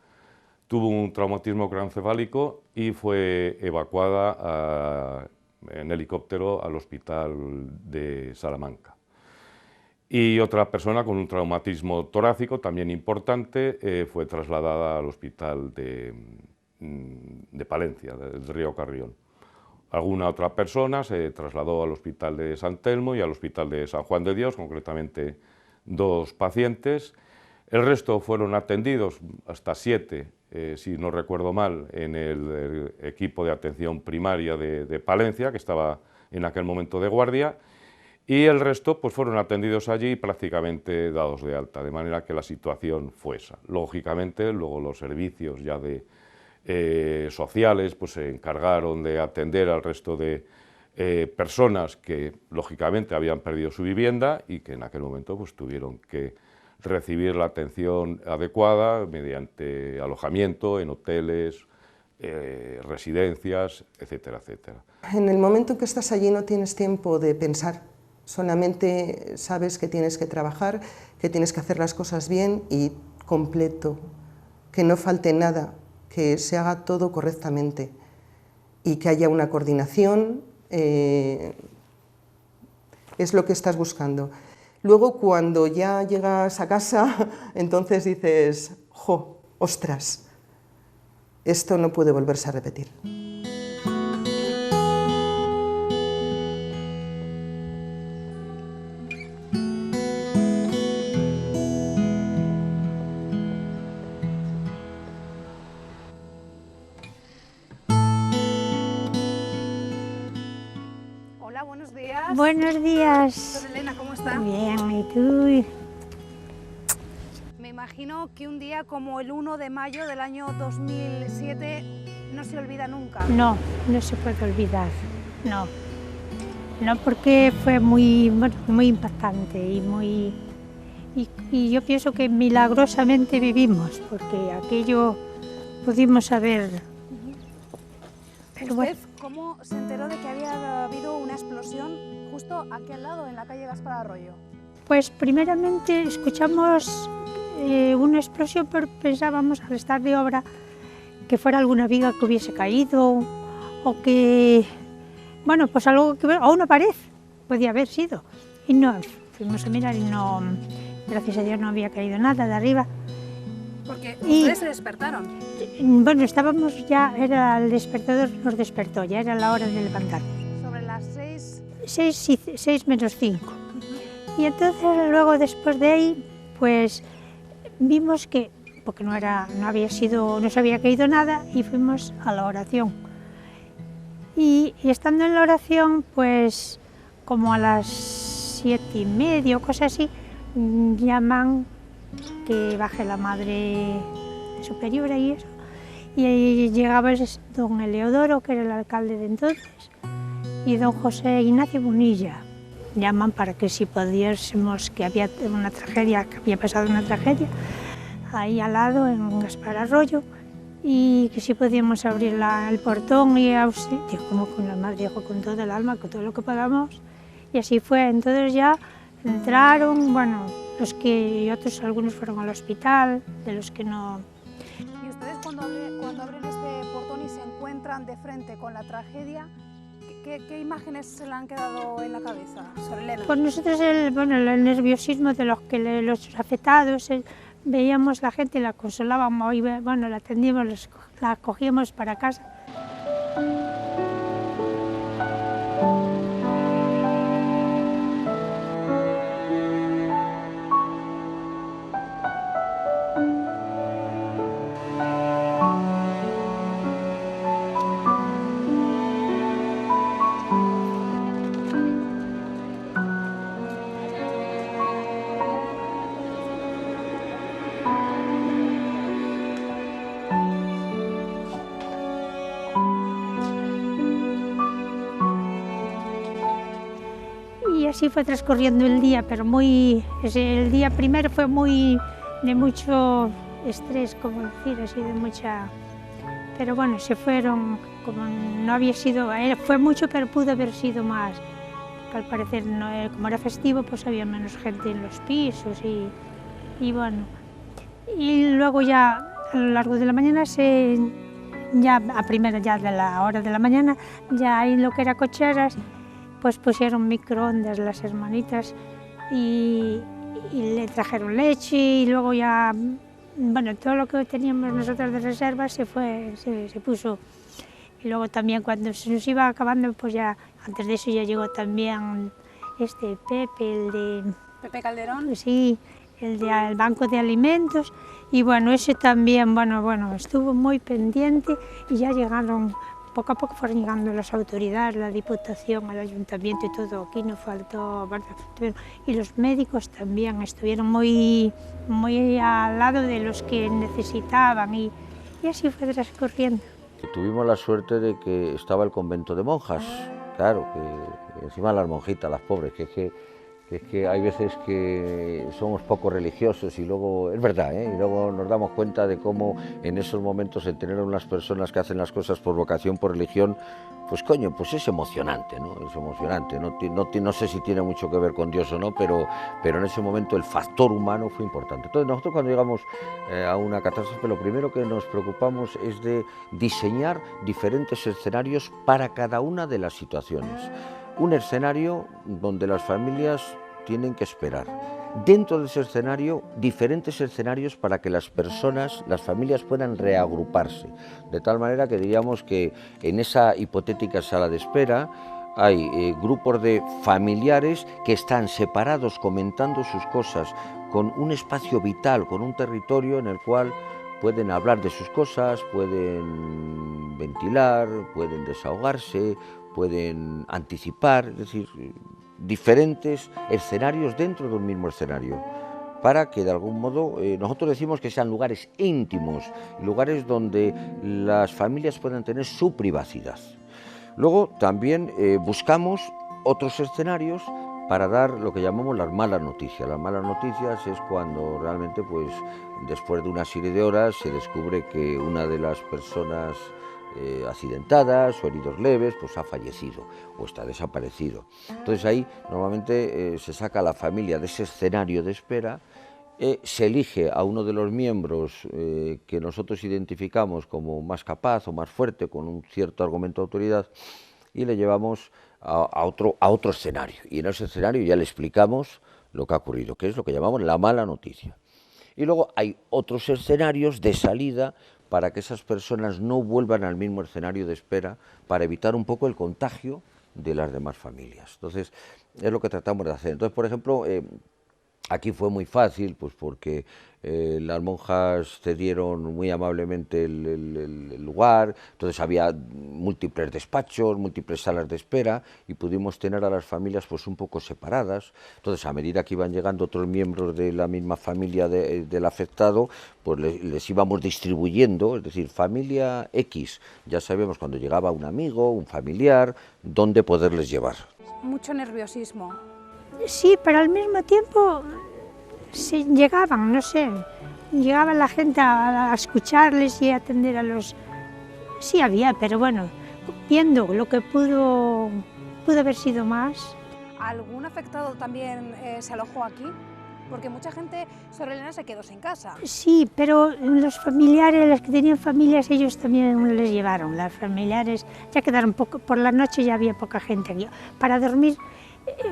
tuvo un traumatismo craneoencefálico y fue evacuada en helicóptero al hospital de Salamanca. Y otra persona con un traumatismo torácico también importante fue trasladada al hospital de Palencia, del Río Carrión. Alguna otra persona se trasladó al hospital de San Telmo y al hospital de San Juan de Dios, concretamente 2 pacientes. El resto fueron atendidos, hasta 7, si no recuerdo mal, en el equipo de atención primaria de Palencia, que estaba en aquel momento de guardia, y el resto pues, fueron atendidos allí prácticamente dados de alta, de manera que la situación fue esa. Lógicamente, luego los servicios ya sociales pues, se encargaron de atender al resto de personas que, lógicamente, habían perdido su vivienda y que en aquel momento pues, tuvieron que recibir la atención adecuada mediante alojamiento en hoteles, residencias, etcétera, etcétera. En el momento en que estás allí no tienes tiempo de pensar, solamente sabes que tienes que trabajar, que tienes que hacer las cosas bien y completo, que no falte nada, que se haga todo correctamente y que haya una coordinación, es lo que estás buscando. Luego, cuando ya llegas a casa, entonces dices, ¡jo, ostras! Esto no puede volverse a repetir. Hola, buenos días. Buenos días. Soy Elena, ¿cómo está? Bien, ¿y tú? Me imagino que un día como el 1 de mayo del año 2007 no se olvida nunca. No, no se puede olvidar, no. No, porque fue muy, bueno, muy impactante y yo pienso que milagrosamente vivimos, porque aquello pudimos saber. Pero ¿Usted bueno, cómo se enteró de que había habido una explosión justo aquí al lado, en la calle Gaspar Arroyo? pues primeramente escuchamos una explosión, pero pensábamos al estar de obra que fuera alguna viga que hubiese caído o que, bueno, pues algo que o una pared podía haber sido. Y no, fuimos a mirar y no, gracias a Dios no había caído nada de arriba. Porque ustedes se despertaron. Bueno, estábamos ya, era el despertador, nos despertó, ya era la hora de levantarnos. Sobre las 6. 6 menos 5. Y entonces luego después de ahí, pues vimos que, porque no se había caído nada, y fuimos a la oración. Y estando en la oración, pues como a las 7:30 o cosas así, llaman que baje la Madre Superiora y eso. Y ahí llegaba don Eleodoro, que era el alcalde de entonces, y don José Ignacio Bonilla. Llaman para que si pudiésemos, que había una tragedia, que había pasado una tragedia ahí al lado, en Gaspar Arroyo, y que si podíamos abrir el portón y auxiliar, como con la madre, dijo, con todo el alma, con todo lo que podamos. Y así fue. Entonces ya entraron, bueno, los que, y otros, algunos fueron al hospital, de los que no. Y ustedes cuando abren este portón y se encuentran de frente con la tragedia, ¿qué imágenes se le han quedado en la cabeza, Sor Elena? Pues nosotros el nerviosismo de los afectados, veíamos la gente, la consolábamos, y, bueno, la atendíamos, la cogíamos para casa. Y así fue transcurriendo el día, pero el día primero fue de mucho estrés, como decir, así de mucha. Pero bueno, se fueron, como no había sido, fue mucho, pero pudo haber sido más. Porque al parecer, como era festivo, pues había menos gente en los pisos y bueno. Y luego ya a lo largo de la mañana, ya a primera ya de la hora de la mañana, ya en lo que era cocheras, pues pusieron microondas las hermanitas y le trajeron leche, y luego ya, bueno, todo lo que teníamos nosotros de reserva se puso. Y luego también cuando se nos iba acabando, pues ya, antes de eso ya llegó también Pepe, Pepe Calderón. Sí, el del Banco de Alimentos, y bueno, ese también, bueno, estuvo muy pendiente, y ya llegaron. Poco a poco fueron llegando las autoridades, la Diputación, el Ayuntamiento y todo. Aquí no faltó, y los médicos también estuvieron muy al lado de los que necesitaban, y así fue transcurriendo. Tuvimos la suerte de que estaba el convento de monjas, claro, que encima las monjitas, las pobres, que es que hay veces que somos poco religiosos y luego, es verdad, y luego nos damos cuenta de cómo en esos momentos el tener a unas personas que hacen las cosas por vocación, por religión, pues coño, pues es emocionante, ¿no? Es emocionante, no sé si tiene mucho que ver con Dios o no, pero en ese momento el factor humano fue importante. Entonces nosotros cuando llegamos a una catástrofe, lo primero que nos preocupamos es de diseñar diferentes escenarios para cada una de las situaciones. un escenario donde las familias tienen que esperar. Dentro de ese escenario, diferentes escenarios para que las personas, las familias puedan reagruparse. De tal manera que diríamos que en esa hipotética sala de espera hay grupos de familiares que están separados comentando sus cosas, con un espacio vital, con un territorio en el cual pueden hablar de sus cosas, pueden ventilar, pueden desahogarse, pueden anticipar, es decir, diferentes escenarios dentro de un mismo escenario, para que de algún modo, nosotros decimos que sean lugares íntimos, lugares donde las familias puedan tener su privacidad. Luego también buscamos otros escenarios para dar lo que llamamos las malas noticias. Las malas noticias es cuando realmente, pues, después de una serie de horas se descubre que una de las personas accidentadas o heridos leves, pues ha fallecido o está desaparecido. Entonces ahí normalmente se saca a la familia de ese escenario de espera, se elige a uno de los miembros que nosotros identificamos como más capaz o más fuerte, con un cierto argumento de autoridad, y le llevamos a otro escenario. Y en ese escenario ya le explicamos lo que ha ocurrido, que es lo que llamamos la mala noticia. Y luego hay otros escenarios de salida para que esas personas no vuelvan al mismo escenario de espera, para evitar un poco el contagio de las demás familias. Entonces, es lo que tratamos de hacer. Entonces, por ejemplo, aquí fue muy fácil, pues porque las monjas cedieron muy amablemente el lugar, entonces había múltiples despachos, múltiples salas de espera, y pudimos tener a las familias pues un poco separadas. Entonces, a medida que iban llegando otros miembros de la misma familia del afectado, pues les íbamos distribuyendo, es decir, familia X, ya sabemos cuando llegaba un amigo, un familiar, dónde poderles llevar. Mucho nerviosismo. Sí, pero al mismo tiempo llegaban, no sé, llegaba la gente a escucharles y a atender a los... Sí había, pero bueno, viendo lo que pudo haber sido más. ¿Algún afectado también se alojó aquí? Porque mucha gente, Sor Elena, se quedó sin casa. Sí, pero los familiares, los que tenían familias, ellos también les llevaron. Las familiares ya quedaron poco, por la noche ya había poca gente aquí. Para dormir,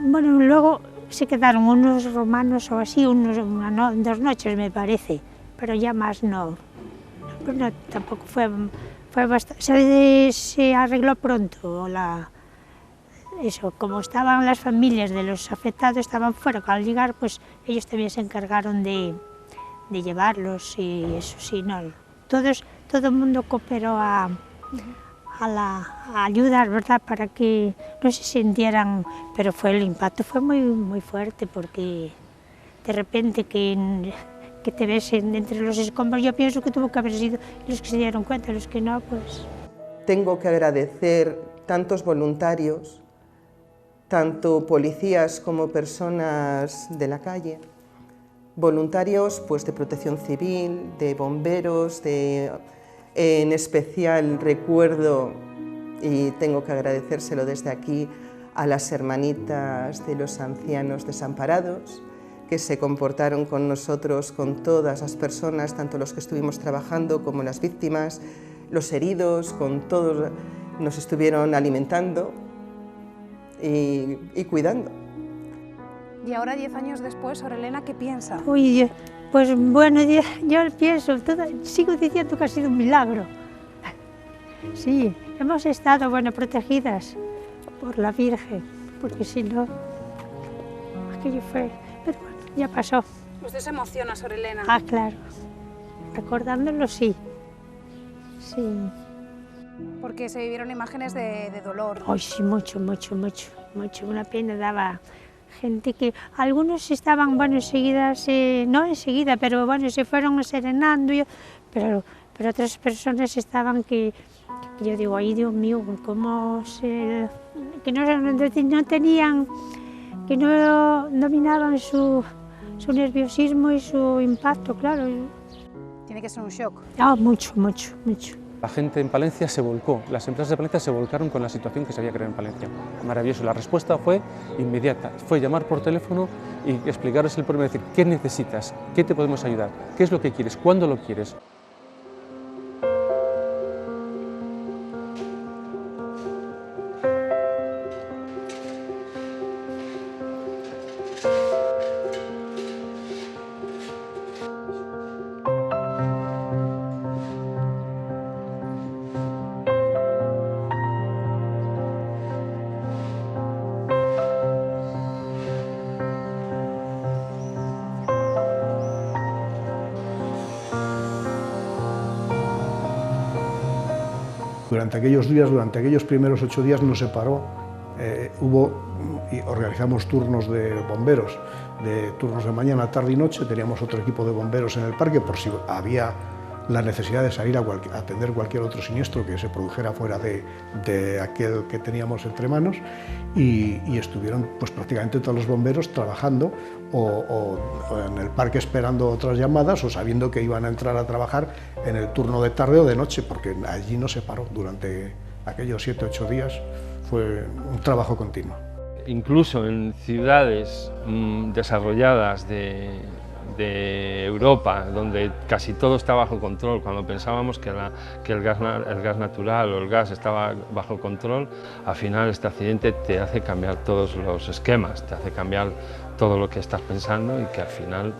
bueno, luego se quedaron unos romanos o así, dos noches me parece, pero ya más no. No tampoco fue bastante. Se arregló pronto eso, como estaban las familias de los afectados, estaban fuera, al llegar, pues ellos también se encargaron de llevarlos y eso sí, no. Todo el mundo cooperó a ayudar, ¿verdad?, para que no se sintieran, pero el impacto fue muy, muy fuerte, porque de repente que te ves entre los escombros, yo pienso que tuvo que haber sido los que se dieron cuenta, los que no, pues... Tengo que agradecer tantos voluntarios, tanto policías como personas de la calle, voluntarios pues de protección civil, de bomberos, en especial recuerdo, y tengo que agradecérselo desde aquí, a las hermanitas de los ancianos desamparados, que se comportaron con nosotros, con todas las personas, tanto los que estuvimos trabajando como las víctimas, los heridos, con todos nos estuvieron alimentando y cuidando. Y ahora, 10 años después, Sor Elena, ¿qué piensa? Uy, pues bueno, yo pienso, sigo diciendo que ha sido un milagro. Sí, hemos estado, bueno, protegidas por la Virgen, porque si no, aquello fue, pero bueno, ya pasó. ¿Usted se emociona, Sor Elena? Ah, claro, recordándolo sí, sí. Porque se vivieron imágenes de dolor. Ay, sí, mucho, una pena daba gente que, algunos estaban, bueno, enseguida, no enseguida, pero bueno, se fueron serenando, pero otras personas estaban que yo digo, ay, Dios mío, cómo que no tenían, que no dominaban su nerviosismo y su impacto, claro. Tiene que ser un shock. Ah, mucho. La gente en Palencia se volcó, las empresas de Palencia se volcaron con la situación que se había creado en Palencia. Maravilloso, la respuesta fue inmediata, fue llamar por teléfono y explicarles el problema, decir, ¿qué necesitas? ¿Qué te podemos ayudar? ¿Qué es lo que quieres? ¿Cuándo lo quieres? Durante aquellos días, durante aquellos primeros 8 días no se paró. Y organizamos turnos de bomberos, de turnos de mañana, tarde y noche. Teníamos otro equipo de bomberos en el parque por si había la necesidad de salir a atender cualquier otro siniestro que se produjera fuera de aquel que teníamos entre manos, y estuvieron pues prácticamente todos los bomberos trabajando o en el parque esperando otras llamadas o sabiendo que iban a entrar a trabajar en el turno de tarde o de noche, porque allí no se paró durante aquellos 7 o 8 días. Fue un trabajo continuo. Incluso en ciudades desarrolladas de Europa, donde casi todo está bajo control, cuando pensábamos que el gas natural o el gas estaba bajo control, al final este accidente te hace cambiar todos los esquemas, te hace cambiar todo lo que estás pensando, y que al final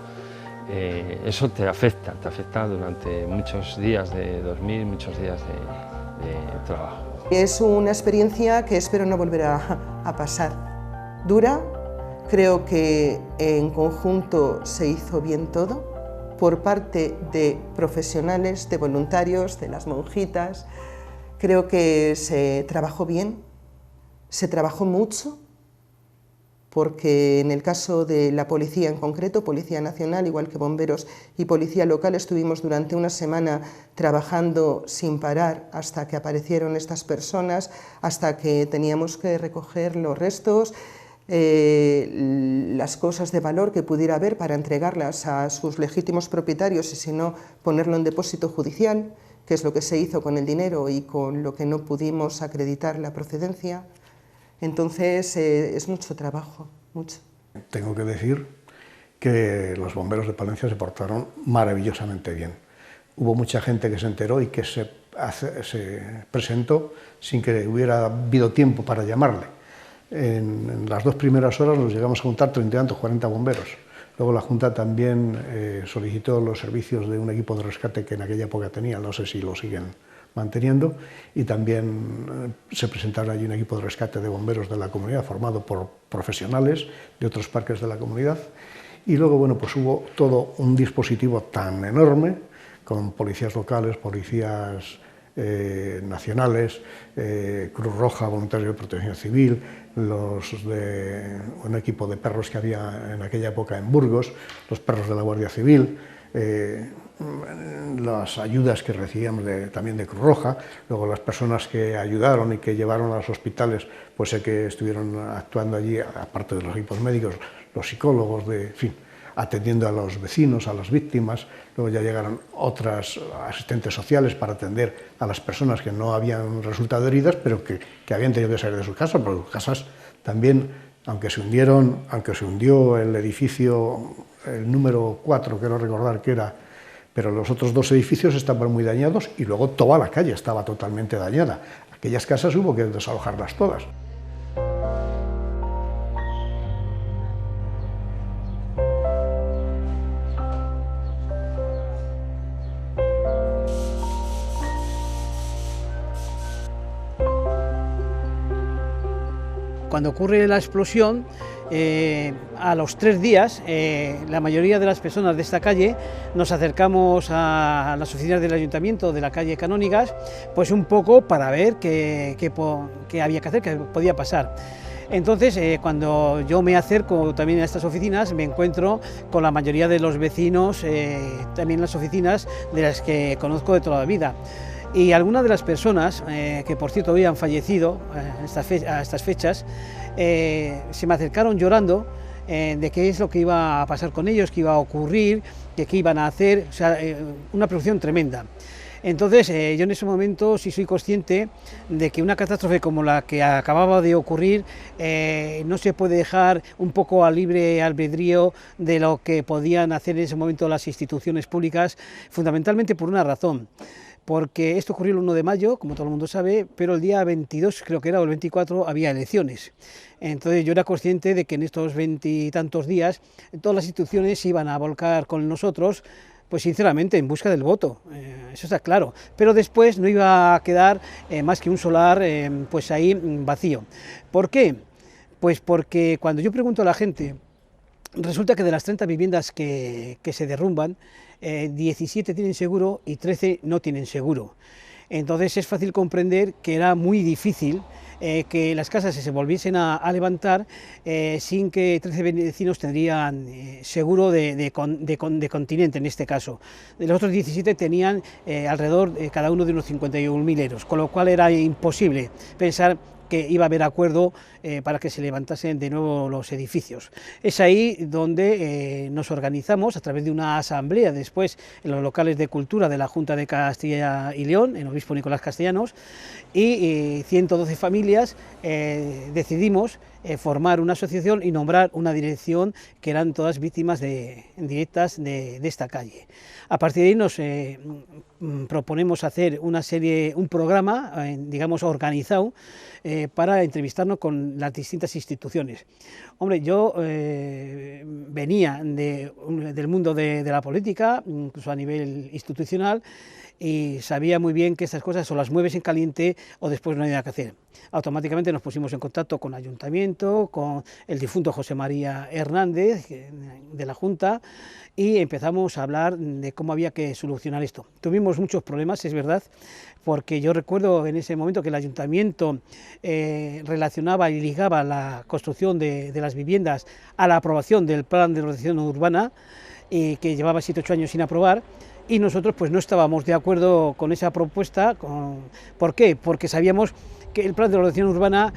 eso te afecta durante muchos días de dormir, muchos días de trabajo. Es una experiencia que espero no volver a pasar. Dura, creo que en conjunto se hizo bien todo, por parte de profesionales, de voluntarios, de las monjitas. Creo que se trabajó bien, se trabajó mucho, porque en el caso de la policía en concreto, Policía Nacional, igual que bomberos y policía local, estuvimos durante una semana trabajando sin parar hasta que aparecieron estas personas, hasta que teníamos que recoger los restos, las cosas de valor que pudiera haber para entregarlas a sus legítimos propietarios y si no ponerlo en depósito judicial, que es lo que se hizo con el dinero y con lo que no pudimos acreditar la procedencia. Entonces es mucho trabajo, mucho. Tengo que decir que los bomberos de Palencia se portaron maravillosamente bien. Hubo mucha gente que se enteró y que se presentó sin que hubiera habido tiempo para llamarle. En las 2 primeras horas nos llegamos a juntar 30 y tantos, 40 bomberos. Luego la Junta también solicitó los servicios de un equipo de rescate que en aquella época tenía, no sé si lo siguen manteniendo, y también se presentaron allí un equipo de rescate de bomberos de la comunidad formado por profesionales de otros parques de la comunidad, y luego bueno, pues hubo todo un dispositivo tan enorme con policías locales, policías nacionales, Cruz Roja, voluntarios de protección civil, un equipo de perros que había en aquella época en Burgos, los perros de la Guardia Civil, las ayudas que recibíamos también de Cruz Roja, luego las personas que ayudaron y que llevaron a los hospitales, pues sé que estuvieron actuando allí, aparte de los equipos médicos, los psicólogos, en fin, atendiendo a los vecinos, a las víctimas. Luego ya llegaron otras asistentes sociales para atender a las personas que no habían resultado heridas, pero que habían tenido que salir de sus casas, porque sus casas también, aunque se hundió el edificio, el número 4, quiero recordar que era, pero los otros 2 edificios estaban muy dañados y luego toda la calle estaba totalmente dañada. Aquellas casas hubo que desalojarlas todas. Cuando ocurre la explosión, a los 3 días, la mayoría de las personas de esta calle nos acercamos a las oficinas del ayuntamiento de la calle Canónigas, pues un poco para ver qué había que hacer, qué podía pasar. Entonces, cuando yo me acerco también a estas oficinas, me encuentro con la mayoría de los vecinos, también las oficinas de las que conozco de toda la vida. Y algunas de las personas, que por cierto habían fallecido a estas fechas, se me acercaron llorando de qué es lo que iba a pasar con ellos, qué iba a ocurrir, de qué iban a hacer, o sea, una preocupación tremenda. Entonces, yo en ese momento sí soy consciente de que una catástrofe como la que acababa de ocurrir no se puede dejar un poco a libre albedrío de lo que podían hacer en ese momento las instituciones públicas, fundamentalmente por una razón. Porque esto ocurrió el 1 de mayo, como todo el mundo sabe, pero el día 22, creo que era, o el 24, había elecciones. Entonces yo era consciente de que en estos 20 y tantos días todas las instituciones se iban a volcar con nosotros, pues sinceramente en busca del voto, eso está claro. Pero después no iba a quedar más que un solar pues ahí vacío. ¿Por qué? Pues porque cuando yo pregunto a la gente, resulta que de las 30 viviendas que se derrumban, 17 tienen seguro y 13 no tienen seguro. Entonces es fácil comprender que era muy difícil que las casas se volviesen a levantar sin que 13 vecinos tendrían seguro de continente en este caso. Los otros 17 tenían alrededor cada uno de unos 51.000 euros, con lo cual era imposible pensar que iba a haber acuerdo para que se levantasen de nuevo los edificios. Es ahí donde nos organizamos a través de una asamblea después en los locales de cultura de la Junta de Castilla y León, en Obispo Nicolás Castellanos, y 112 familias decidimos formar una asociación y nombrar una dirección que eran todas víctimas directas de esta calle. A partir de ahí nos proponemos hacer un programa, digamos, organizado para entrevistarnos con las distintas instituciones. Hombre, yo venía del mundo de la política, incluso a nivel institucional, y sabía muy bien que estas cosas o las mueves en caliente o después no hay nada que hacer. Automáticamente nos pusimos en contacto con el Ayuntamiento, con el difunto José María Hernández de la Junta, y empezamos a hablar de cómo había que solucionar esto. Tuvimos muchos problemas, es verdad, porque yo recuerdo en ese momento que el Ayuntamiento relacionaba y ligaba la construcción de las viviendas a la aprobación del Plan de Ordenación Urbana, que llevaba 7 o 8 años sin aprobar, y nosotros pues no estábamos de acuerdo con esa propuesta. ¿Por qué? Porque sabíamos que el plan de ordenación urbana,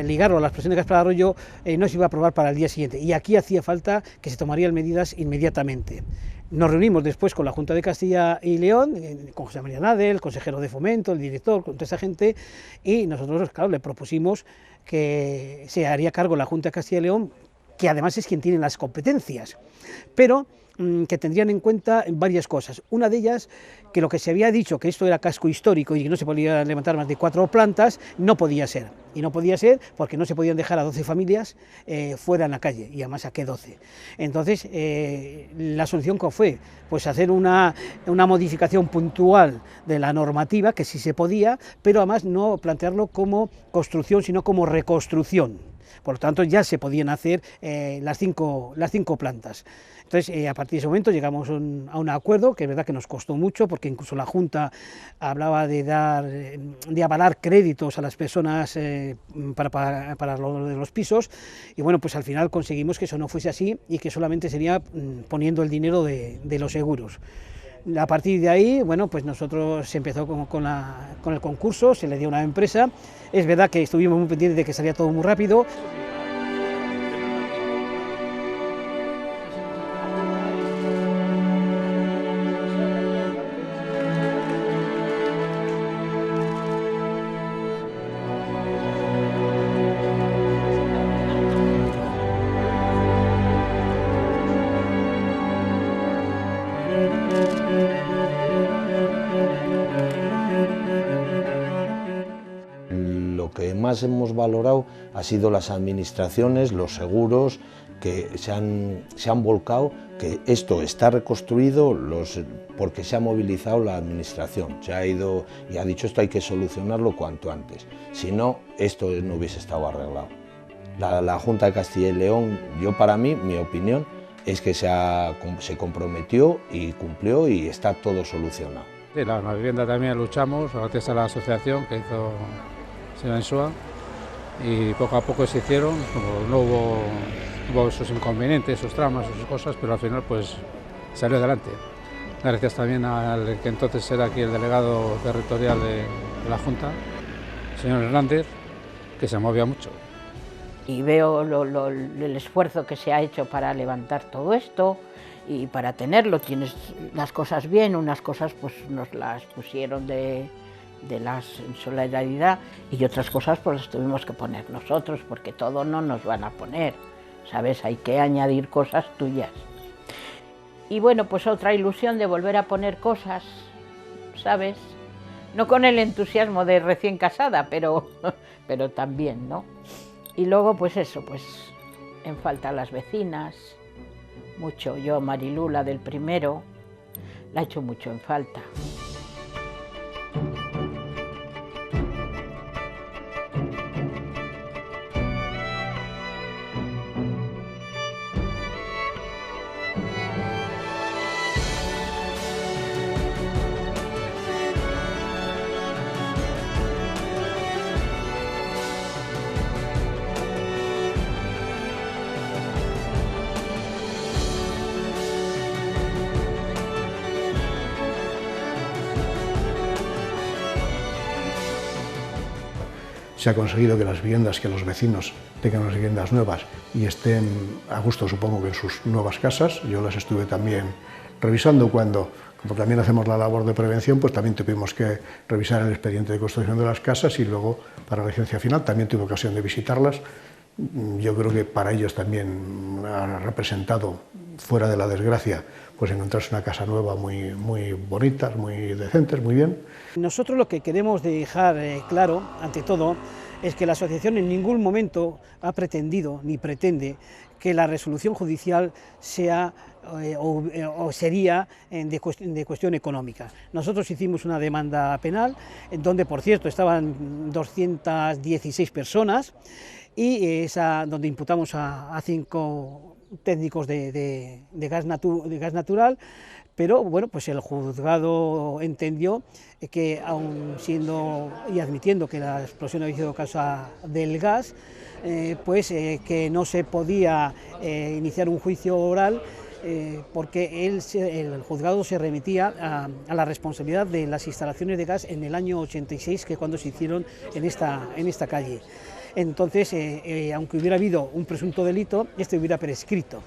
ligarlo a la explosión de Gaspar Arroyo, no se iba a aprobar para el día siguiente, y aquí hacía falta que se tomarían medidas inmediatamente. Nos reunimos después con la Junta de Castilla y León, con José María Hernández, el consejero de Fomento, el director, con toda esa gente, y nosotros, claro, le propusimos que se haría cargo la Junta de Castilla y León, que además es quien tiene las competencias, pero que tendrían en cuenta varias cosas. Una de ellas, que lo que se había dicho, que esto era casco histórico y que no se podía levantar más de 4 plantas, no podía ser. Y no podía ser porque no se podían dejar a 12 familias fuera en la calle, y además a qué 12. Entonces, la solución que fue pues hacer una modificación puntual de la normativa, que sí se podía, pero además no plantearlo como construcción, sino como reconstrucción. Por lo tanto, ya se podían hacer las cinco plantas. Entonces, a partir de ese momento llegamos a un acuerdo, que es verdad que nos costó mucho, porque incluso la Junta hablaba de avalar créditos a las personas para lo de los pisos, y bueno, pues al final conseguimos que eso no fuese así y que solamente sería poniendo el dinero de los seguros. A partir de ahí, bueno, pues nosotros se empezó con el concurso, se le dio a una empresa. Es verdad que estuvimos muy pendientes de que salía todo muy rápido. Lo que más hemos valorado ha sido las administraciones, los seguros, que se han volcado, que esto está reconstruido porque se ha movilizado la administración, se ha ido y ha dicho esto hay que solucionarlo cuanto antes, si no, esto no hubiese estado arreglado. La Junta de Castilla y León, para mí, mi opinión, es que se comprometió y cumplió y está todo solucionado. Sí, la vivienda también luchamos, gracias a la asociación que hizo señor Insua, y poco a poco se hicieron, como no hubo esos inconvenientes, esos traumas, esas cosas, pero al final pues salió adelante. Gracias también al que entonces era aquí el delegado territorial de la Junta, el señor Hernández, que se movía mucho. Y veo el esfuerzo que se ha hecho para levantar todo esto y para tenerlo. Tienes las cosas bien, unas cosas pues nos las pusieron de la solidaridad, y otras cosas pues las tuvimos que poner nosotros, porque todo no nos van a poner, ¿sabes? Hay que añadir cosas tuyas. Y bueno, pues otra ilusión de volver a poner cosas, ¿sabes? No con el entusiasmo de recién casada, pero también, ¿no? Y luego pues eso, pues en falta las vecinas, mucho. Yo, Marilú, la del primero, la he hecho mucho en falta. se ha conseguido que las viviendas, que los vecinos tengan unas viviendas nuevas y estén a gusto, supongo que en sus nuevas casas. Yo las estuve también revisando cuando, como también hacemos la labor de prevención, pues también tuvimos que revisar el expediente de construcción de las casas y luego para la licencia final también tuve ocasión de visitarlas. Yo creo que para ellos también ha representado, fuera de la desgracia, pues encontrarse una casa nueva muy bonita, muy decentes, muy bien. Nosotros lo que queremos dejar claro, ante todo, es que la asociación en ningún momento ha pretendido ni pretende que la resolución judicial sea o sería de cuestión económica. Nosotros hicimos una demanda penal, en donde, por cierto, estaban 216 personas, y donde imputamos a 5 técnicos de gas natural, pero bueno, pues el juzgado entendió que, aun siendo y admitiendo que la explosión había sido causa del gas, que no se podía iniciar un juicio oral, porque el juzgado se remitía a la responsabilidad de las instalaciones de gas en el año 86, que cuando se hicieron en esta calle. Entonces, aunque hubiera habido un presunto delito, este hubiera prescrito.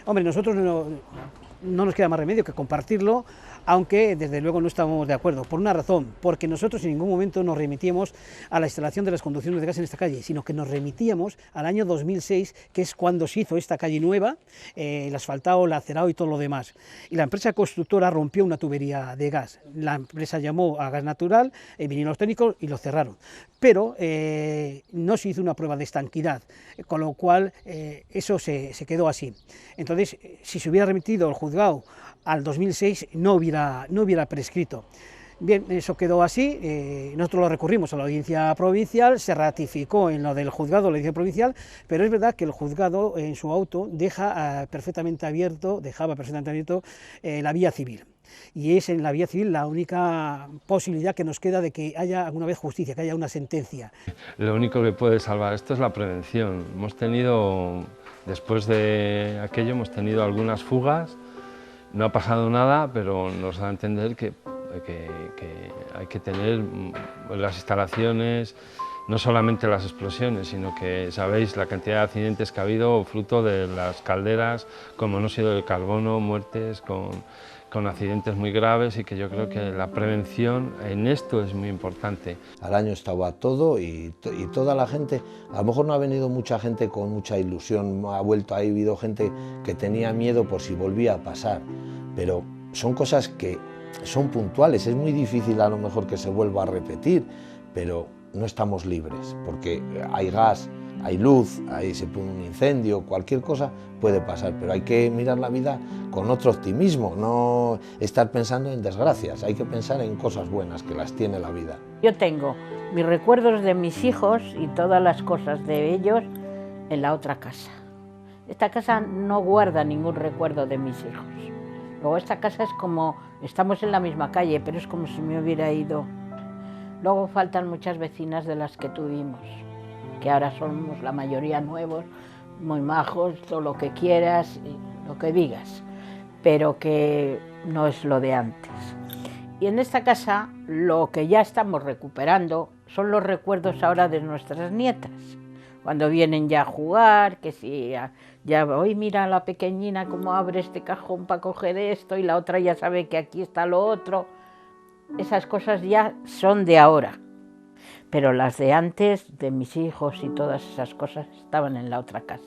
Hombre, nosotros no nos queda más remedio que compartirlo, aunque desde luego no estamos de acuerdo, por una razón, porque nosotros en ningún momento nos remitíamos a la instalación de las conducciones de gas en esta calle, sino que nos remitíamos al año 2006, que es cuando se hizo esta calle nueva, el asfaltado, el acerado y todo lo demás. Y la empresa constructora rompió una tubería de gas. La empresa llamó a Gas Natural, vinieron los técnicos y lo cerraron. Pero no se hizo una prueba de estanquidad, con lo cual eso se quedó así. Entonces, si se hubiera remitido el juzgado al 2006, no hubiera prescrito. Bien, eso quedó así, nosotros lo recurrimos a la audiencia provincial, se ratificó en lo del juzgado, la audiencia provincial, pero es verdad que el juzgado en su auto dejaba perfectamente abierto la vía civil. Y es en la vía civil la única posibilidad que nos queda de que haya alguna vez justicia, que haya una sentencia. Lo único que puede salvar esto es la prevención. Después de aquello, hemos tenido algunas fugas, no ha pasado nada, pero nos da a entender que hay que tener las instalaciones, no solamente las explosiones, sino que sabéis la cantidad de accidentes que ha habido fruto de las calderas, con monóxido de carbono, muertes con accidentes muy graves, y que yo creo que la prevención en esto es muy importante. Al año estaba todo y toda la gente, a lo mejor no ha venido mucha gente con mucha ilusión, ha habido gente que tenía miedo por si volvía a pasar, pero son cosas que son puntuales, es muy difícil a lo mejor que se vuelva a repetir, pero no estamos libres, porque hay gas, hay luz, se pone un incendio, cualquier cosa puede pasar, pero hay que mirar la vida con otro optimismo, no estar pensando en desgracias, hay que pensar en cosas buenas que las tiene la vida. Yo tengo mis recuerdos de mis hijos y todas las cosas de ellos en la otra casa. Esta casa no guarda ningún recuerdo de mis hijos. Luego esta casa es como, estamos en la misma calle, pero es como si me hubiera ido. Luego faltan muchas vecinas de las que tuvimos, que ahora somos la mayoría nuevos, muy majos, todo lo que quieras, lo que digas, pero que no es lo de antes. Y en esta casa lo que ya estamos recuperando son los recuerdos ahora de nuestras nietas, cuando vienen ya a jugar, que si ya hoy mira a la pequeñina cómo abre este cajón para coger esto, y la otra ya sabe que aquí está lo otro. Esas cosas ya son de ahora, pero las de antes, de mis hijos y todas esas cosas, estaban en la otra casa.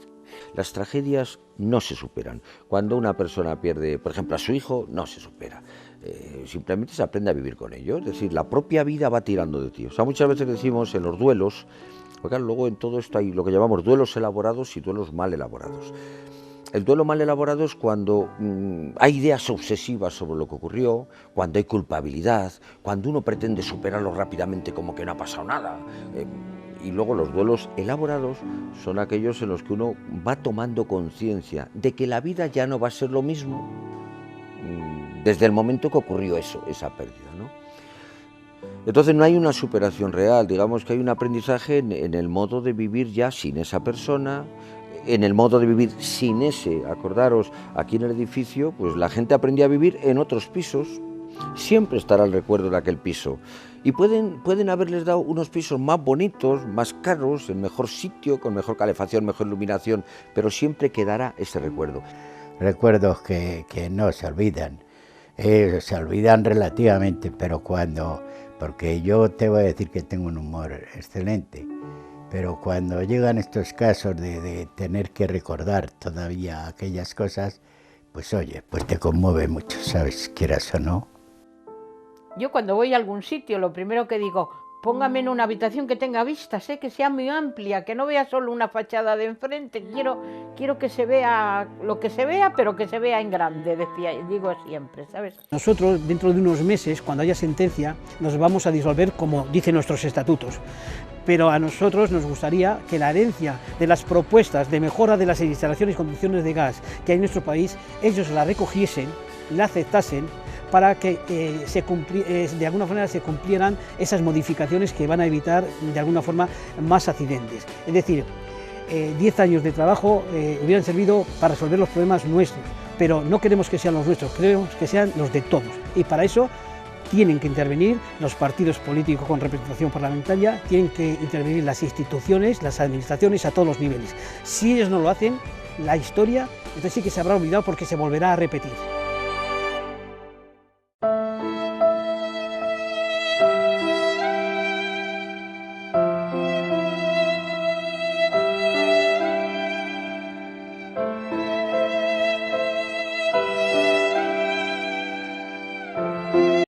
Las tragedias no se superan. Cuando una persona pierde, por ejemplo, a su hijo, no se supera. Simplemente se aprende a vivir con ello. Es decir, la propia vida va tirando de ti. O sea, muchas veces decimos en los duelos, porque claro, luego en todo esto hay lo que llamamos duelos elaborados y duelos mal elaborados. El duelo mal elaborado es cuando hay ideas obsesivas sobre lo que ocurrió, cuando hay culpabilidad, cuando uno pretende superarlo rápidamente como que no ha pasado nada. Y luego los duelos elaborados son aquellos en los que uno va tomando conciencia de que la vida ya no va a ser lo mismo desde el momento que ocurrió esa pérdida, ¿no? Entonces no hay una superación real, digamos que hay un aprendizaje en el modo de vivir ya sin esa persona, en el modo de vivir sin ese. Acordaros, aquí en el edificio, pues la gente aprendía a vivir en otros pisos, siempre estará el recuerdo de aquel piso. Y pueden haberles dado unos pisos más bonitos, más caros, en mejor sitio, con mejor calefacción, mejor iluminación, pero siempre quedará ese recuerdo. Recuerdos que no se olvidan, se olvidan relativamente, pero porque yo te voy a decir que tengo un humor excelente, pero cuando llegan estos casos de tener que recordar todavía aquellas cosas, pues oye, pues te conmueve mucho, ¿sabes? Quieras o no. Yo cuando voy a algún sitio, lo primero que digo, póngame en una habitación que tenga vistas, que sea muy amplia, que no vea solo una fachada de enfrente, quiero que se vea lo que se vea, pero que se vea en grande, digo siempre, ¿sabes? Nosotros, dentro de unos meses, cuando haya sentencia, nos vamos a disolver como dicen nuestros estatutos. Pero a nosotros nos gustaría que la herencia de las propuestas de mejora de las instalaciones y conducciones de gas que hay en nuestro país, ellos la recogiesen, la aceptasen, para que de alguna manera se cumplieran esas modificaciones que van a evitar de alguna forma más accidentes. Es decir, 10 años de trabajo hubieran servido para resolver los problemas nuestros, pero no queremos que sean los nuestros, queremos que sean los de todos. Y para eso tienen que intervenir los partidos políticos con representación parlamentaria, tienen que intervenir las instituciones, las administraciones a todos los niveles. Si ellos no lo hacen, la historia entonces sí que se habrá olvidado porque se volverá a repetir.